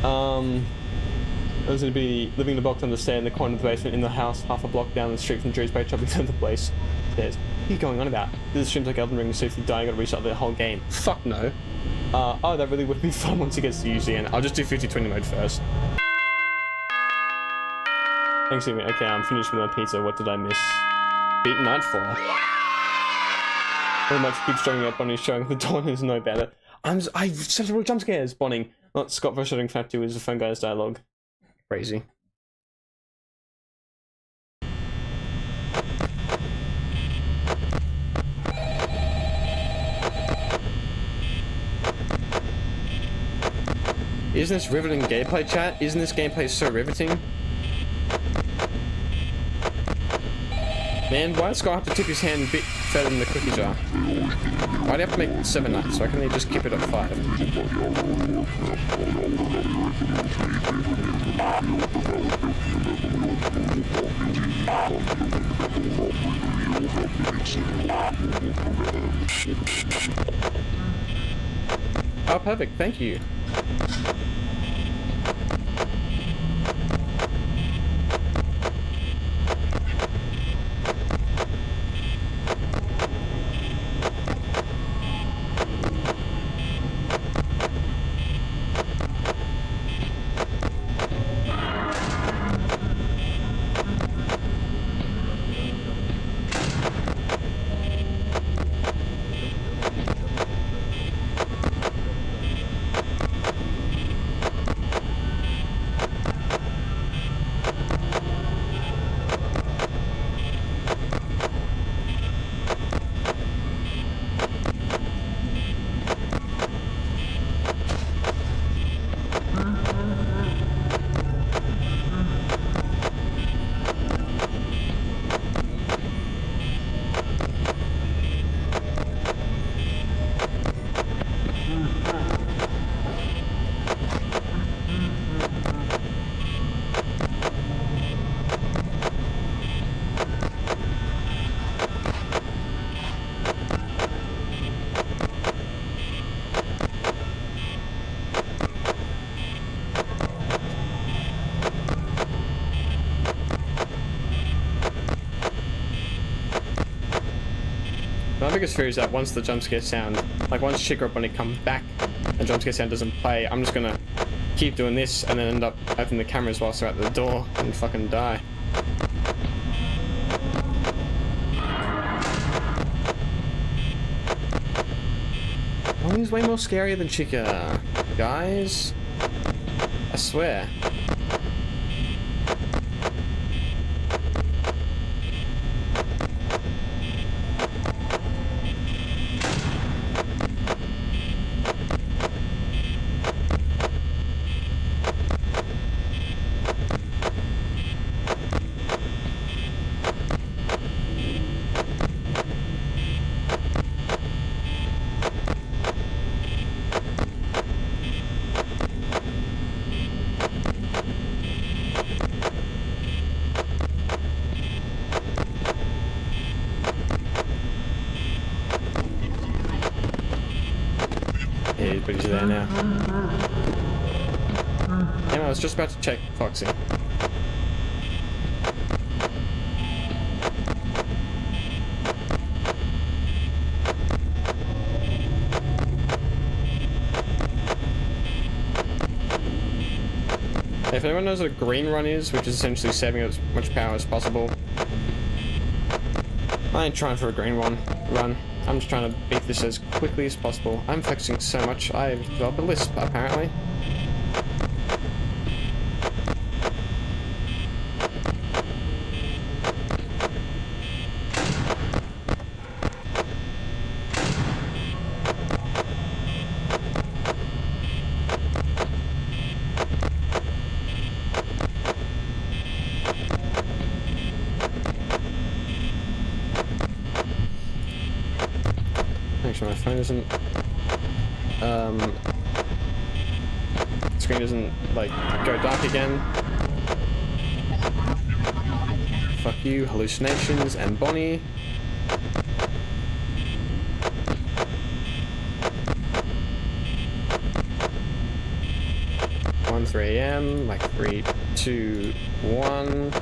I was going to be living in the box understairs in the corner of the basement in the house half a block down the street from Drew's Bay Shopping Center place. Stairs. What are you going on about? This streams like Elden Ring, so if you die, you gotta restart the whole game. Fuck no. Oh, that really would be fun once it gets to use the end. I'll just do 50-20 mode first. Thanks, Amy. Okay, I'm finished with my pizza. What did I miss? Beaten Night 4. Very much keeps showing up on his showing the dawn is no better. I such real jump scares, Bonning. Not Scott frustrating Fat 2 is the phone guy's dialogue. Crazy. Isn't this riveting gameplay, chat? Isn't this gameplay so riveting? Man, why does Scott have to tip his hand a bit further than the cookie jar? Why do you have to make 7 nights? Why can't they just keep it at 5? Oh, perfect. Thank you. My biggest fear is that once the jump scare sound, like once Chica when it comes back and jump scare sound doesn't play, I'm just gonna keep doing this and then end up opening the cameras whilst they're at the door and fucking die. Oh, he's way more scarier than Chica, guys. I swear. But he's there now. Damn, I was just about to check Foxy. If anyone knows what a green run is, which is essentially saving as much power as possible, I ain't trying for a green run. I'm just trying to beat this as quickly as possible. I'm flexing so much, I've developed a lisp, apparently. Make sure my phone isn't screen doesn't like go dark again. Fuck you, hallucinations and Bonnie. 3 a.m. Like 3, 2, 1.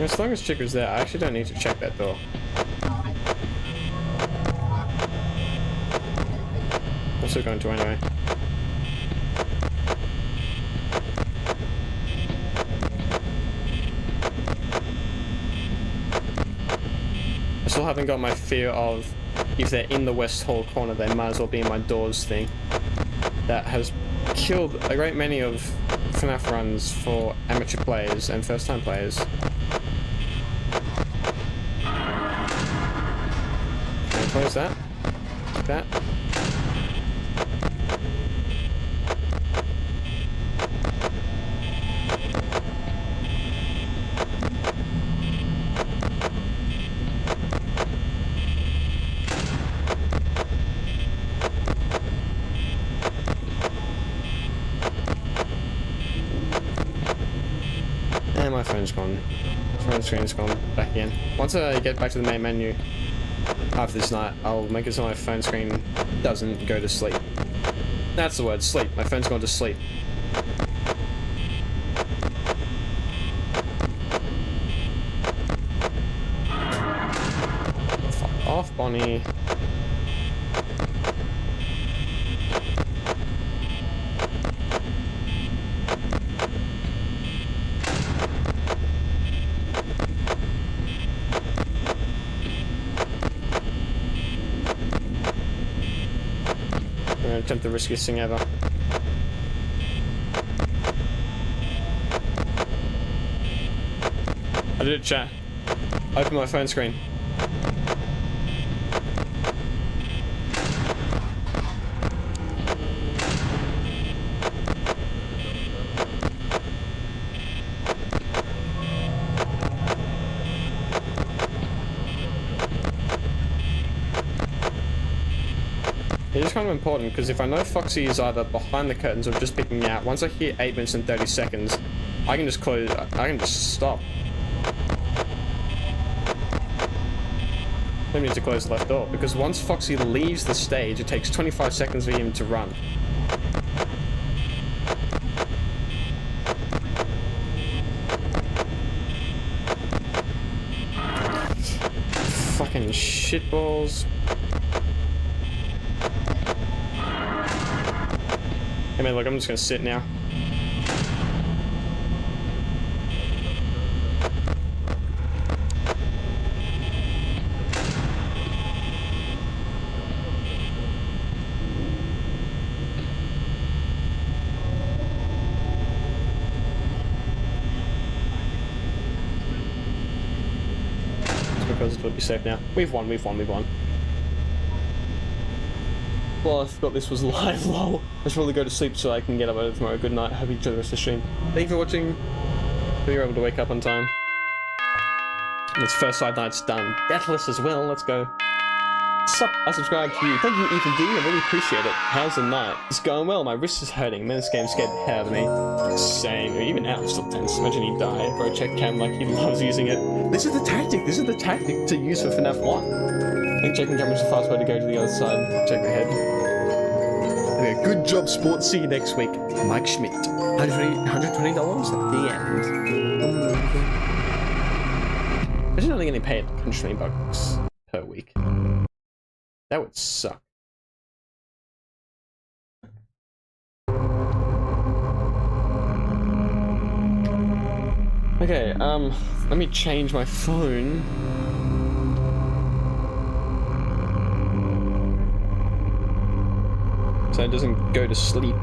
As long as Chicker's there, I actually don't need to check that door. I'm still going to anyway. I still haven't got my fear of if they're in the west hall corner, they might as well be in my doors thing. That has killed a great many of FNAF runs for amateur players and first time players. Close that. Like that. And my phone's gone. Phone screen's gone back again. Once I get back to the main menu after this night, I'll make it so my phone screen doesn't go to sleep. That's the word, sleep. My phone's gone to sleep. Fuck off, Bonnie. Attempt the riskiest thing ever. I did it, chat. Open my phone screen. It is kind of important because if I know Foxy is either behind the curtains or just picking me out, once I hear 8 minutes and 30 seconds, I can just close, I can just stop. I need to close the left door because once Foxy leaves the stage, it takes 25 seconds for him to run. Fucking shitballs. Hey man, look, I'm just gonna sit now. It's because it'll be safe now. We've won. Well, I forgot this was live, lol. I should probably go to sleep so I can get up early tomorrow. Good night. Hope you enjoy the rest of the stream. Thank you for watching. Hope you're able to wake up on time. And this first side night's done. Deathless as well. Let's go. Sup? I subscribe to you. Thank you, Ethan D. I really appreciate it. How's the night? It's going well. My wrist is hurting. Man, this game scared the hell out of me. Same. Even now, I'm still tense. Imagine he died. Bro, check cam like he loves using it. This is the tactic. This is the tactic to use for FNAF 1. I think checking camera's the fast way to go to the other side. Check the head. Okay, good job, sports. See you next week. Mike Schmidt. $120 at the end. Imagine only getting paid $120 per week. That would suck. Okay, let me change my phone. So it doesn't go to sleep.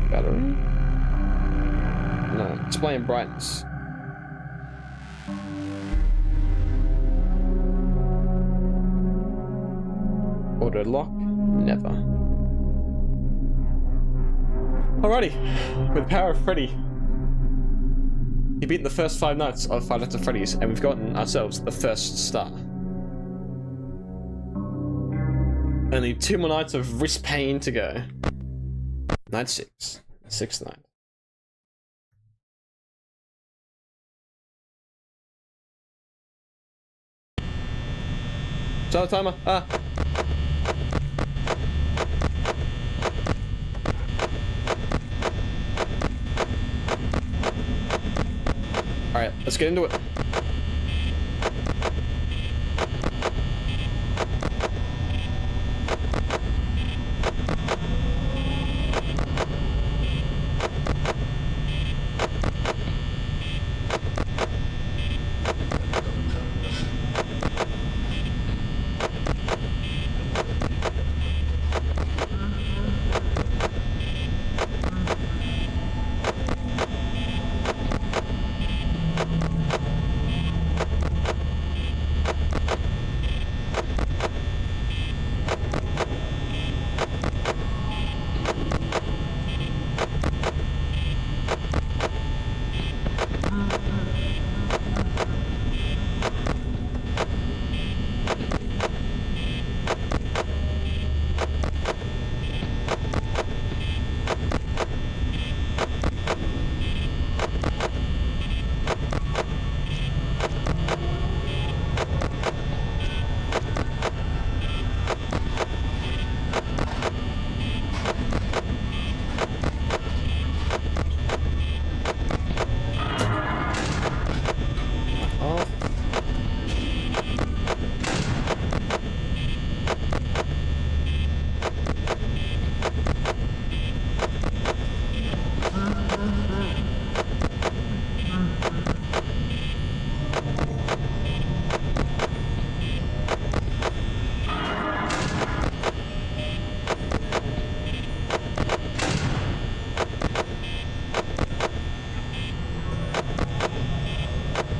Battery? No, display and brightness. Auto lock? Never. Alrighty, with the power of Freddy. He beat the first 5 nights of Five Nights at Freddy's, and we've gotten ourselves the first star. Only 2 more nights of wrist pain to go. Night 6. 6th night. Start the timer. Ah. Alright, let's get into it.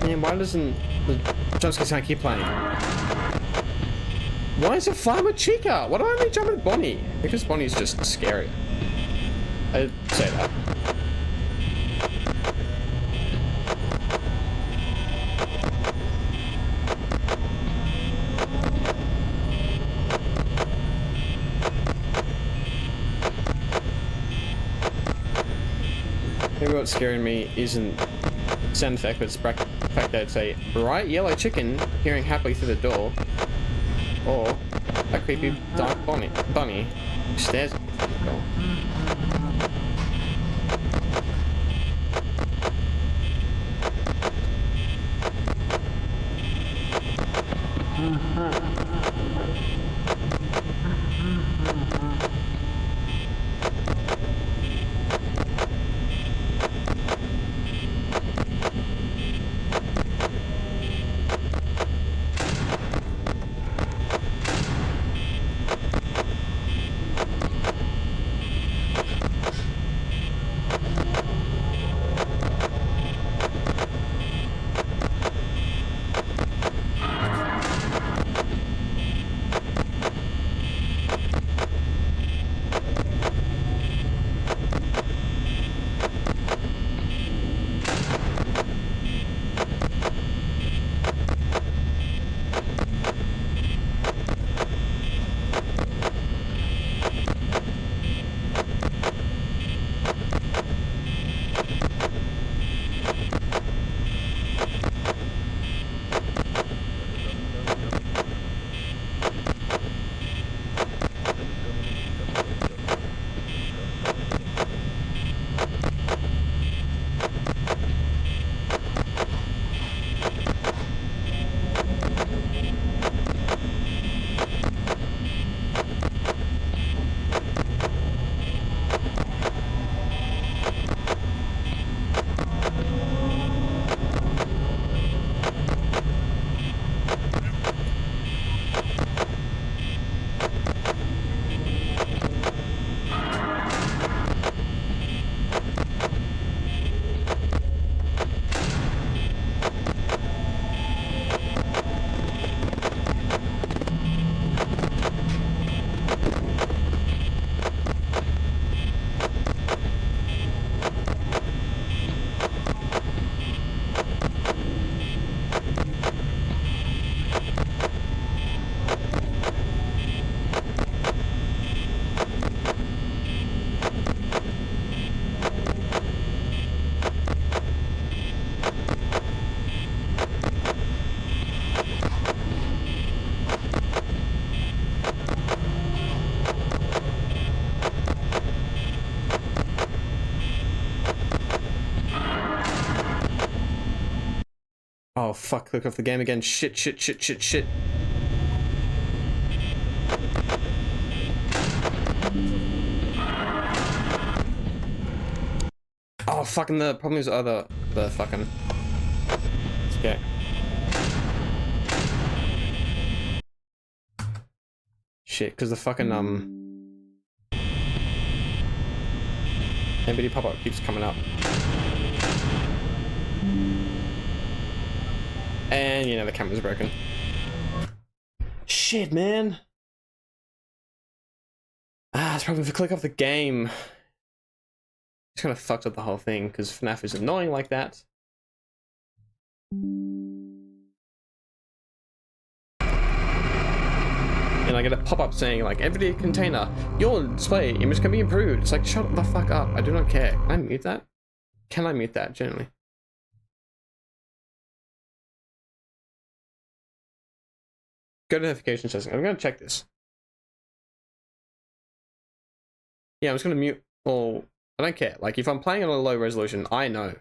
Man, why doesn't the jumpscare sound keep playing? Why is it fine with Chica? Why do I only jump at Bonnie? Because Bonnie's just scarier. I'd say that. Maybe what's scaring me isn't sound effect, but it's the fact that it's a bright yellow chicken peering happily through the door, or a creepy dark bunny who stares at the door. Oh fuck, click off the game again. Shit, shit, shit, shit, shit. Oh fucking, the problem is the fucking... Okay. Shit, because the fucking NBD pop-up keeps coming up. And you know the camera's broken. Shit, man. Ah, it's probably if I click off the game. It's kind of fucked up the whole thing because FNAF is annoying like that. And I get a pop-up saying like, NVIDIA container, your display image can be improved. It's like, shut the fuck up. I do not care. Can I mute that? Can I mute that, generally? Go to notification settings. I'm gonna check this. Yeah, I'm just gonna mute all. I don't care. Like, if I'm playing on a low resolution, I know.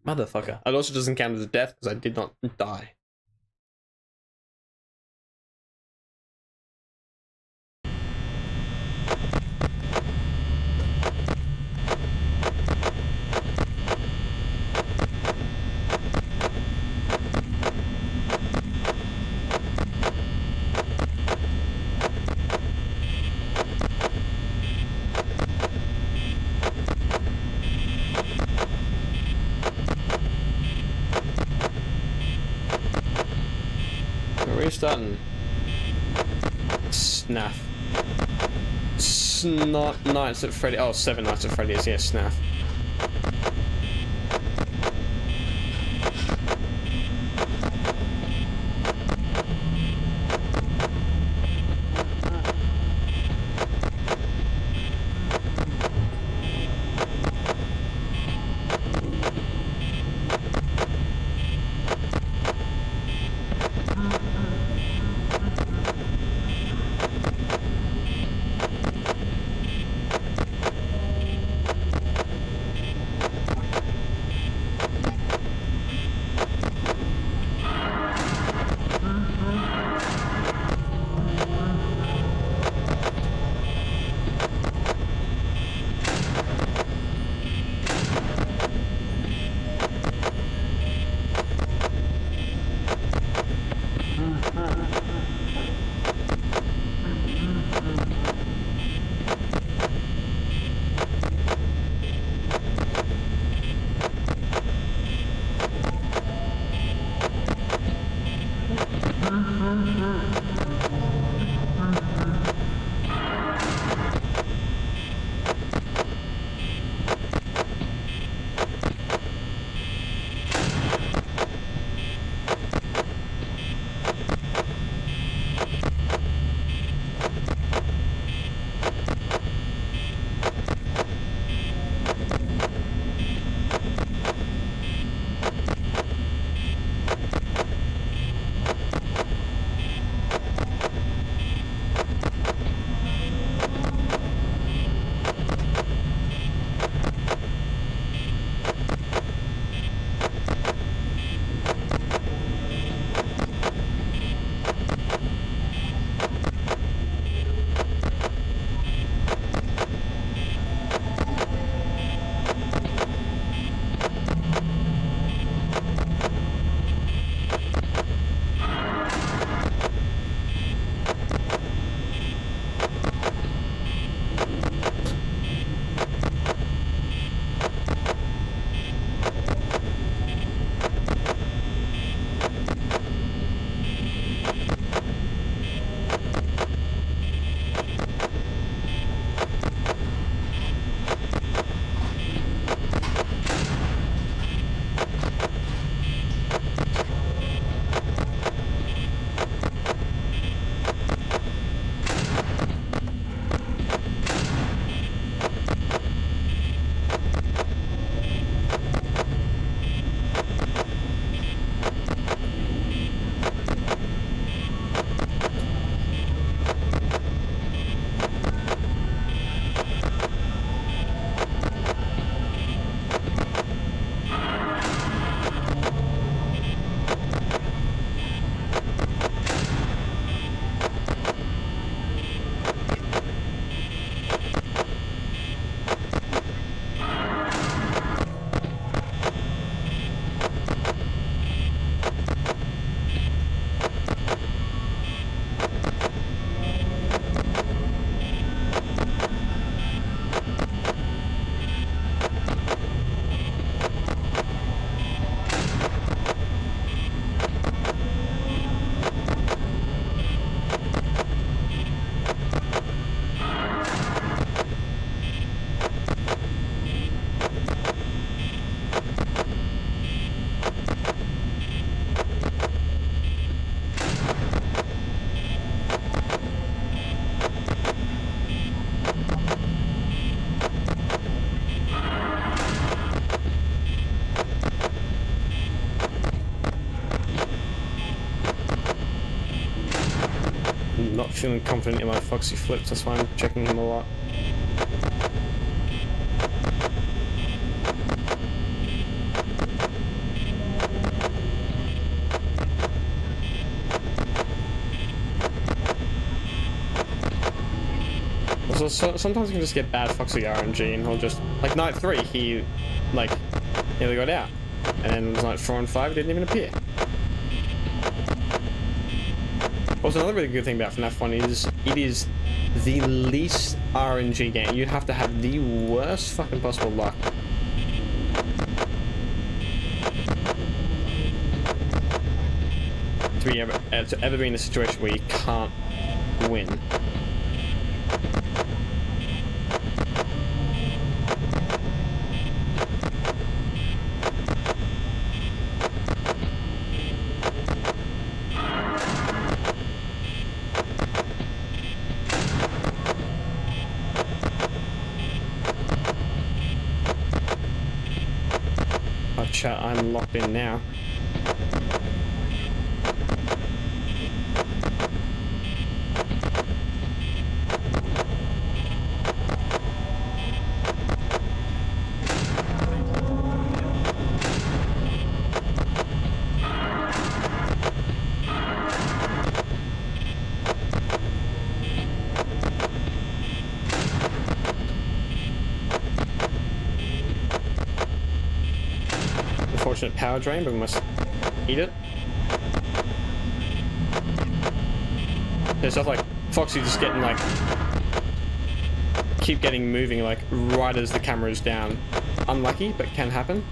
Motherfucker. It also doesn't count as a death because I did not die. Restarting. Snaff. Not Nights at Freddy. Oh, 7 Nights at Freddy's. Yes, Snaff. feeling confident in my Foxy flips, that's why I'm checking him a lot. So sometimes you can just get bad Foxy RNG, and he'll just, like night 3, he like nearly got out, and then it was night 4 and 5, he didn't even appear. Also, another really good thing about FNAF 1 is it is the least RNG game. You'd have to have the worst fucking possible luck to ever be in a situation where you can't win. Chat, I'm locked in now. Unfortunate power drain, but we must eat it. There's stuff like Foxy just getting like keep getting moving like right as the camera is down. Unlucky, but can happen.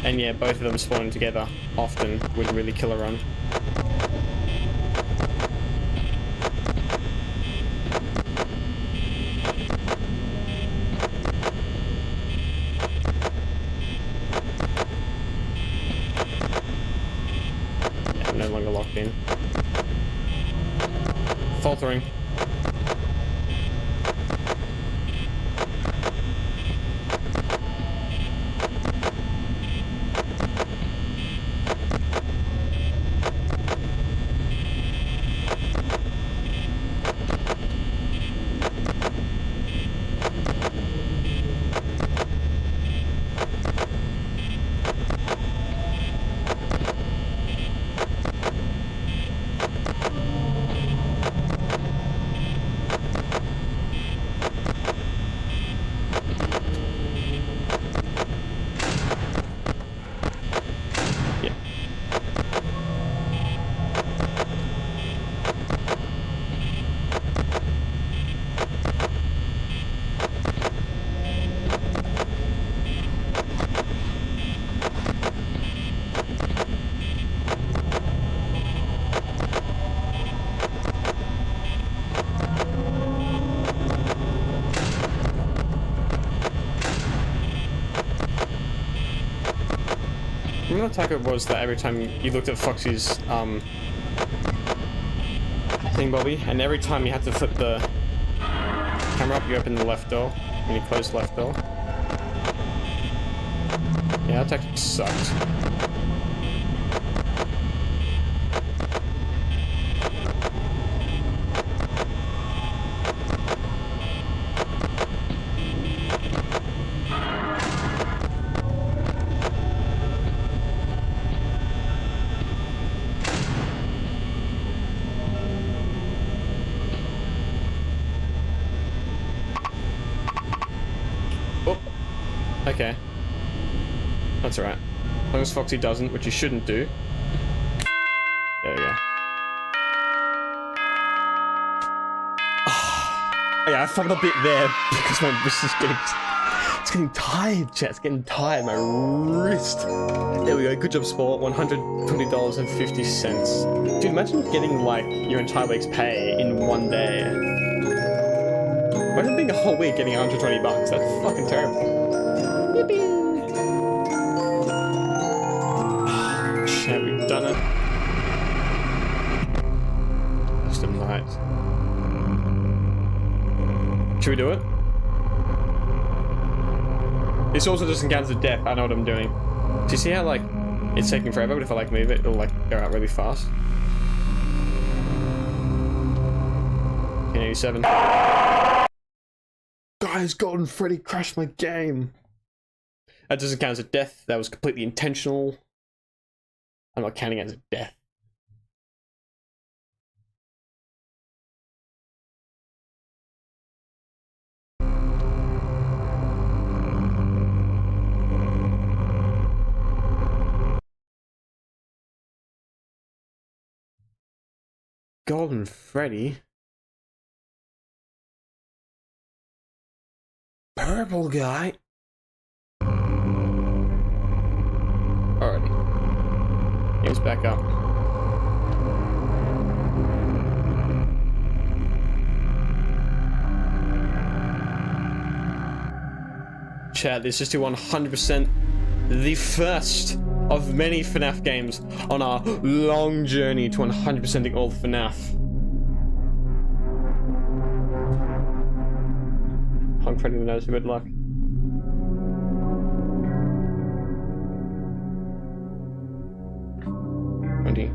And yeah, both of them spawning together often would really kill a run. No longer locked in. Faltering. Remember the taco was that every time you looked at Foxy's thing, Bobby, and every time you had to flip the camera up, you open the left door, and you close the left door. Yeah, that tactic sucks. Okay. That's alright. As long as Foxy doesn't, which he shouldn't do. There we go. Oh, yeah, I fucked a bit there because my wrist is getting... It's getting tired, chat. It's getting tired. My wrist. There we go. Good job, sport. $120.50. Dude, imagine getting, like, your entire week's pay in one day. Imagine being a whole week getting 120 bucks. That's fucking terrible. Yippee! Shit, we've done it. Just a night. Should we do it? This also just encounters a death. I know what I'm doing. Do you see how, like, it's taking forever, but if I, like, move it, it'll, like, go out really fast? 1987. Guys, Golden Freddy crashed my game. That doesn't count as a death. That was completely intentional. I'm not counting it as a death. Golden Freddy? Purple guy? Alrighty. Game's back up. Chat, this is to 100% the first of many FNAF games on our long journey to 100%ing all FNAF. Hung Freddy the Nose, good luck. Twenty.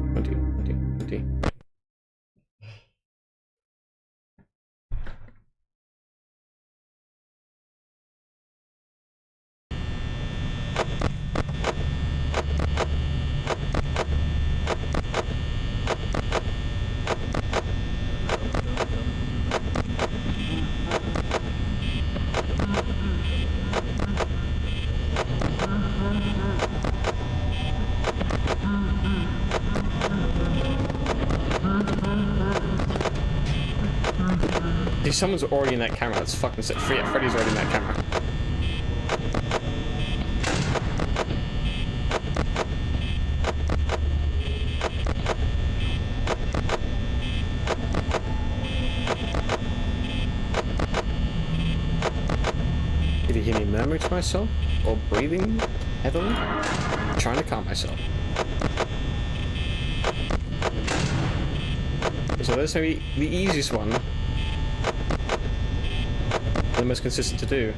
See, someone's already in that camera. That's fucking sick. Yeah, Freddy's already in that camera. Did you hear me murmuring to myself? Or breathing heavily? Trying to calm myself. So that's maybe the easiest one. The most consistent to do.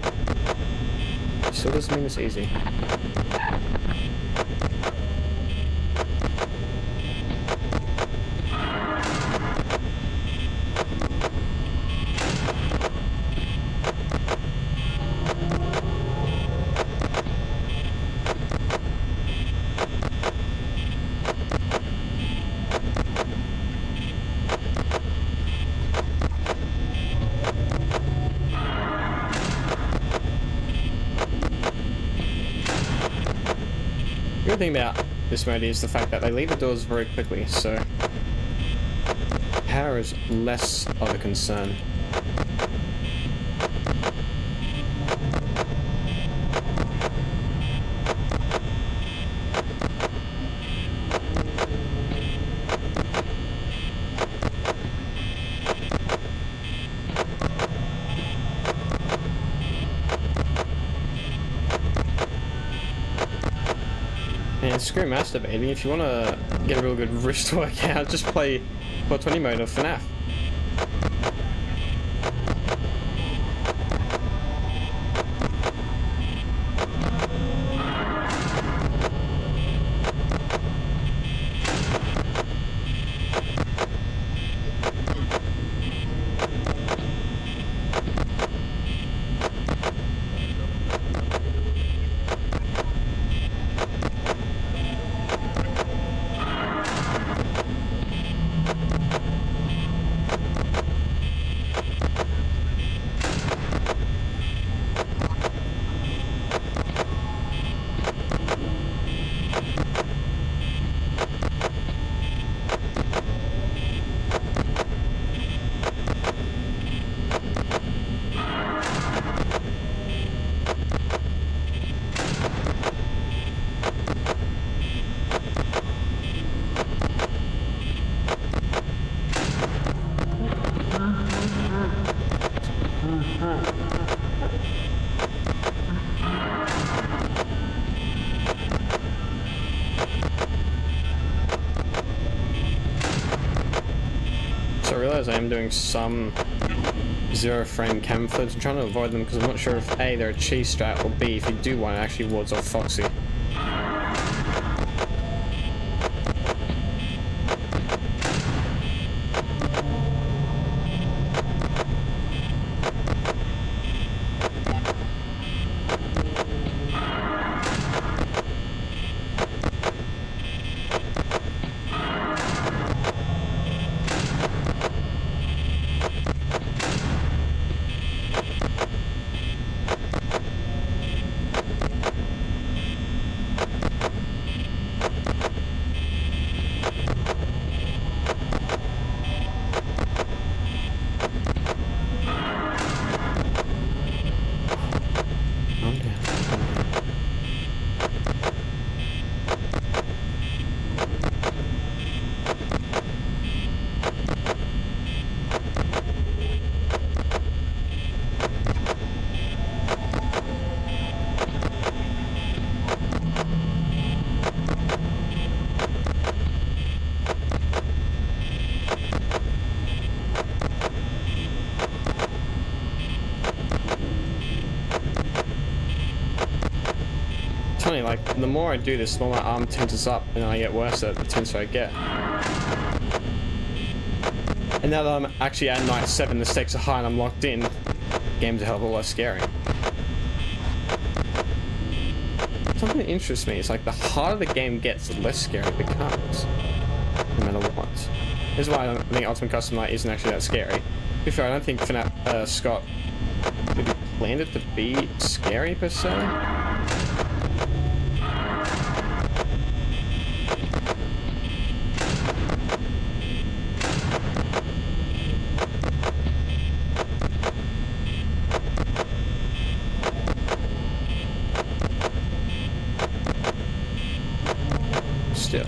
Still doesn't mean it's easy. The good thing about this mode is the fact that they leave the doors very quickly, so power is less of a concern. And screw masturbating, if you want to get a real good wrist workout, just play 420 mode of FNAF. So I realise I am doing some 0-frame cam footage. I'm trying to avoid them because I'm not sure if A, they're a cheese strat, or B, if you do one, it actually wards off Foxy. funny, like, the more I do this, the more my arm tenses up, and I get worse at the tenser I get. And now that I'm actually at night 7, the stakes are high and I'm locked in, the game's a hell of a lot less scary. Something that interests me is, like, the harder the game gets, the less scary it becomes. No matter what. This is why I don't think Ultimate Custom Night isn't actually that scary. To be fair, I don't think Scott maybe planned it to be scary, per se. Still.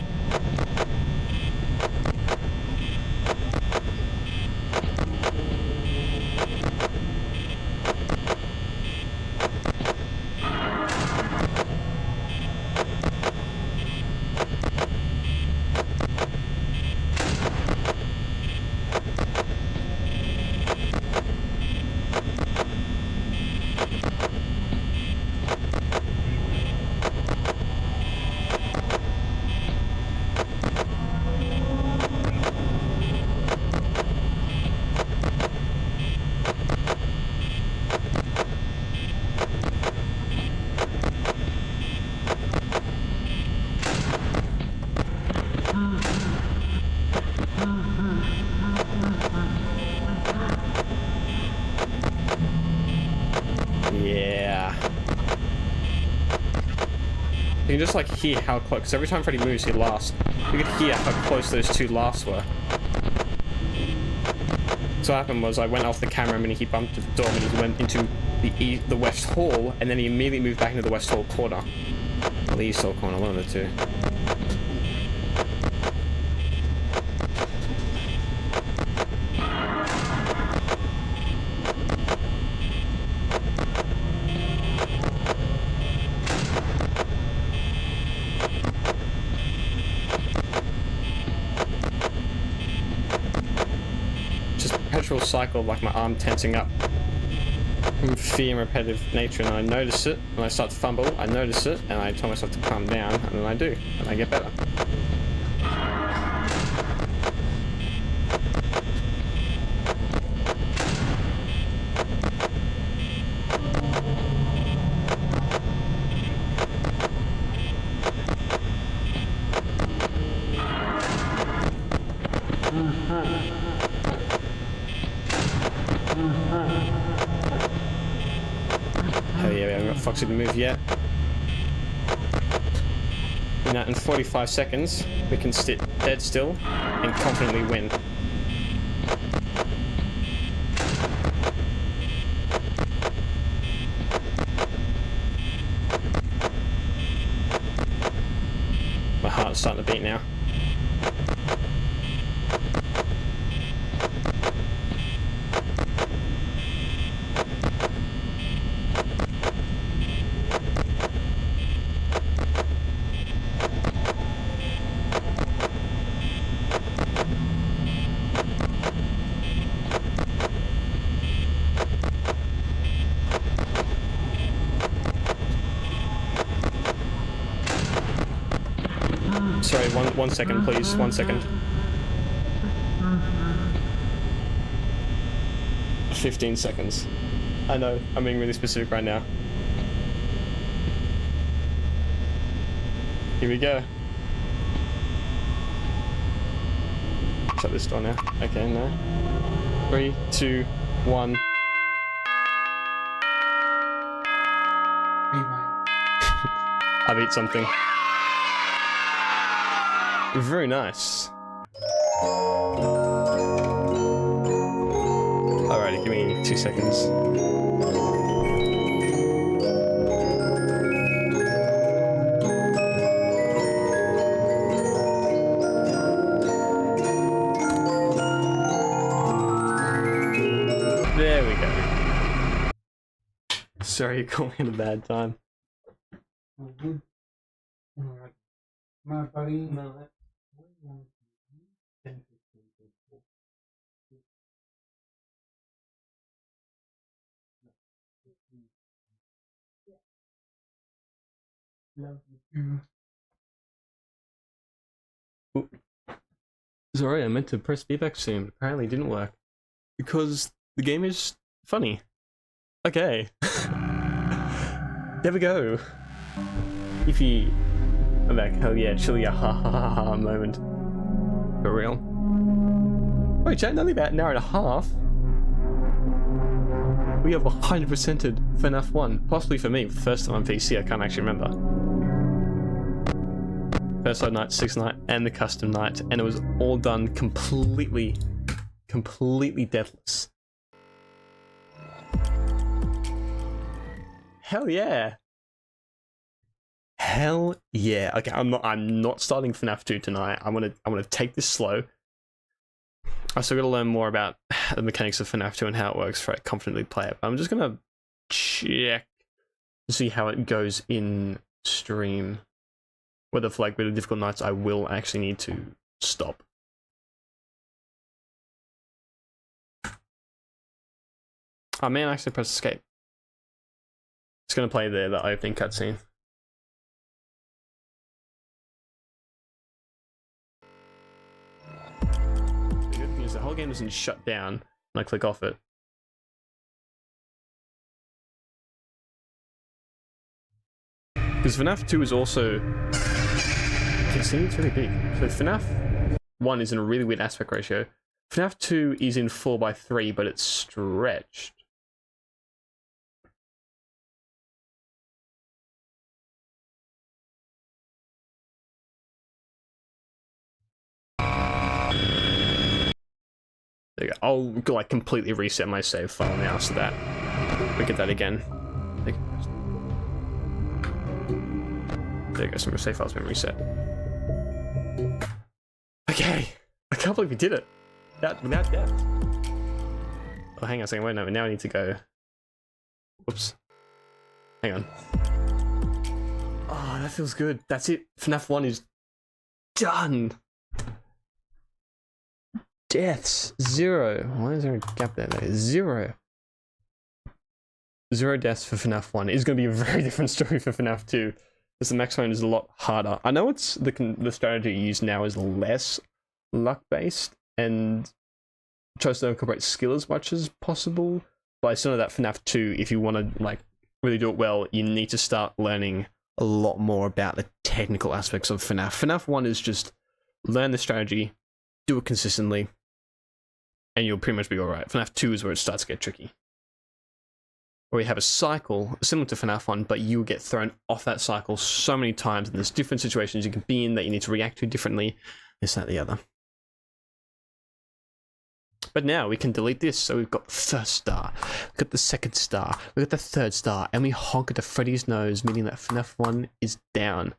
Yeah. You can just like hear how close, because every time Freddy moves, he laughs. You could hear how close those two laughs were. So what happened was I went off the camera and he bumped to the door and he went into the west hall, and then he immediately moved back into the west hall corner. Or the east hall corner, one of the two. Perpetual cycle of like my arm tensing up from fear and repetitive nature, and I notice it, and I start to fumble, I notice it, and I tell myself to calm down, and then I do, and I get better. Hell yeah, we haven't got Foxy to move yet. Now, in 45 seconds, we can sit dead still and confidently win. My heart's starting to beat now. Sorry, one second, please. 1 second. 15 seconds. I know, I'm being really specific right now. Here we go. Shut this door now. Okay, no. 3, 2, 1. I beat something. Very nice. Alrighty, give me 2 seconds. There we go. Sorry, you caught me at a bad time. My buddy. No, Love you too. Ooh. Sorry, I meant to press feedback soon. Apparently it didn't work. Because the game is funny. Okay. There we go. If you... I'm back. Hell yeah, chilly a ha ha ha ha moment. For real. Wait, chat, only about an hour and a half. We have 100%ed FNAF 1. Possibly for me, for the first time on PC, I can't actually remember. First side night, sixth night, and the custom night, and it was all done completely deathless. Hell yeah! Hell yeah! Okay, I'm not starting FNAF 2 tonight. I'm gonna take this slow. I still gotta learn more about the mechanics of FNAF 2 and how it works for I confidently play it. But I'm just gonna check to see how it goes in stream. Whether for like really difficult nights I will actually need to stop. Oh man, I actually pressed escape. It's gonna play the opening cutscene. The good thing is the whole game doesn't shut down when I click off it. Because FNAF 2 is also... It's really big. So FNAF 1 is in a really weird aspect ratio. FNAF 2 is in 4:3, but it's stretched. There you go. I'll like completely reset my save file now so that we get that again. There you go, some save file's been reset. Okay, I can't believe we did it without death. Oh, hang on a second. Wait, no, now I need to go. Whoops. Hang on. Oh, that feels good. That's it. FNAF 1 is done. Deaths 0. Why is there a gap there? Zero. 0 deaths for FNAF 1 is going to be a very different story for FNAF 2. Because the max phone is a lot harder. I know it's the strategy used now is less luck based and tries to incorporate skill as much as possible. But I still know that FNAF 2, if you want to like really do it well, you need to start learning a lot more about the technical aspects of FNAF. FNAF 1 is just learn the strategy, do it consistently, and you'll pretty much be alright. FNAF 2 is where it starts to get tricky. Where you have a cycle similar to FNAF 1, but you get thrown off that cycle so many times, and there's different situations you can be in that you need to react to differently, this, that, the other. But now we can delete this, so we've got the first star, we've got the second star, we've got the third star, and we honk it to Freddy's nose, meaning that FNAF 1 is down.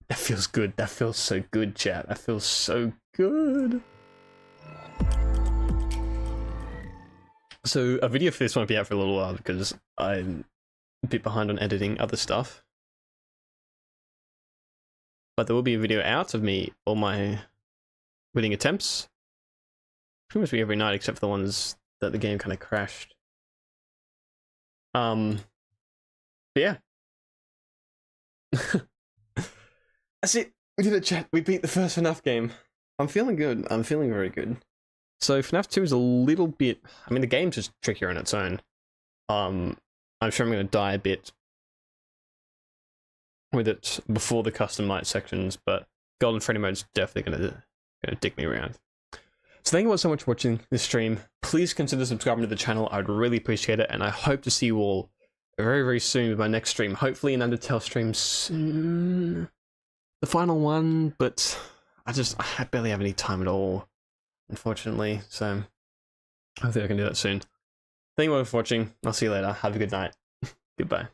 That feels good. That feels so good, chat. That feels so good. So a video for this won't be out for a little while because I'm a bit behind on editing other stuff. But there will be a video out of me, all my winning attempts. Pretty much be every night except for the ones that the game kind of crashed. But yeah. That's it. We did it, chat. We beat the first FNAF game. I'm feeling good. I'm feeling very good. So FNAF 2 is a little bit... I mean, the game's just trickier on its own. I'm sure I'm going to die a bit with it before the custom night sections, but Golden Freddy mode is definitely going to dick me around. So thank you all so much for watching this stream. Please consider subscribing to the channel. I'd really appreciate it, and I hope to see you all very, very soon with my next stream. Hopefully an Undertale stream soon. The final one, but I barely have any time at all, unfortunately, so hopefully I can do that soon. Thank you all for watching. I'll see you later. Have a good night. Goodbye.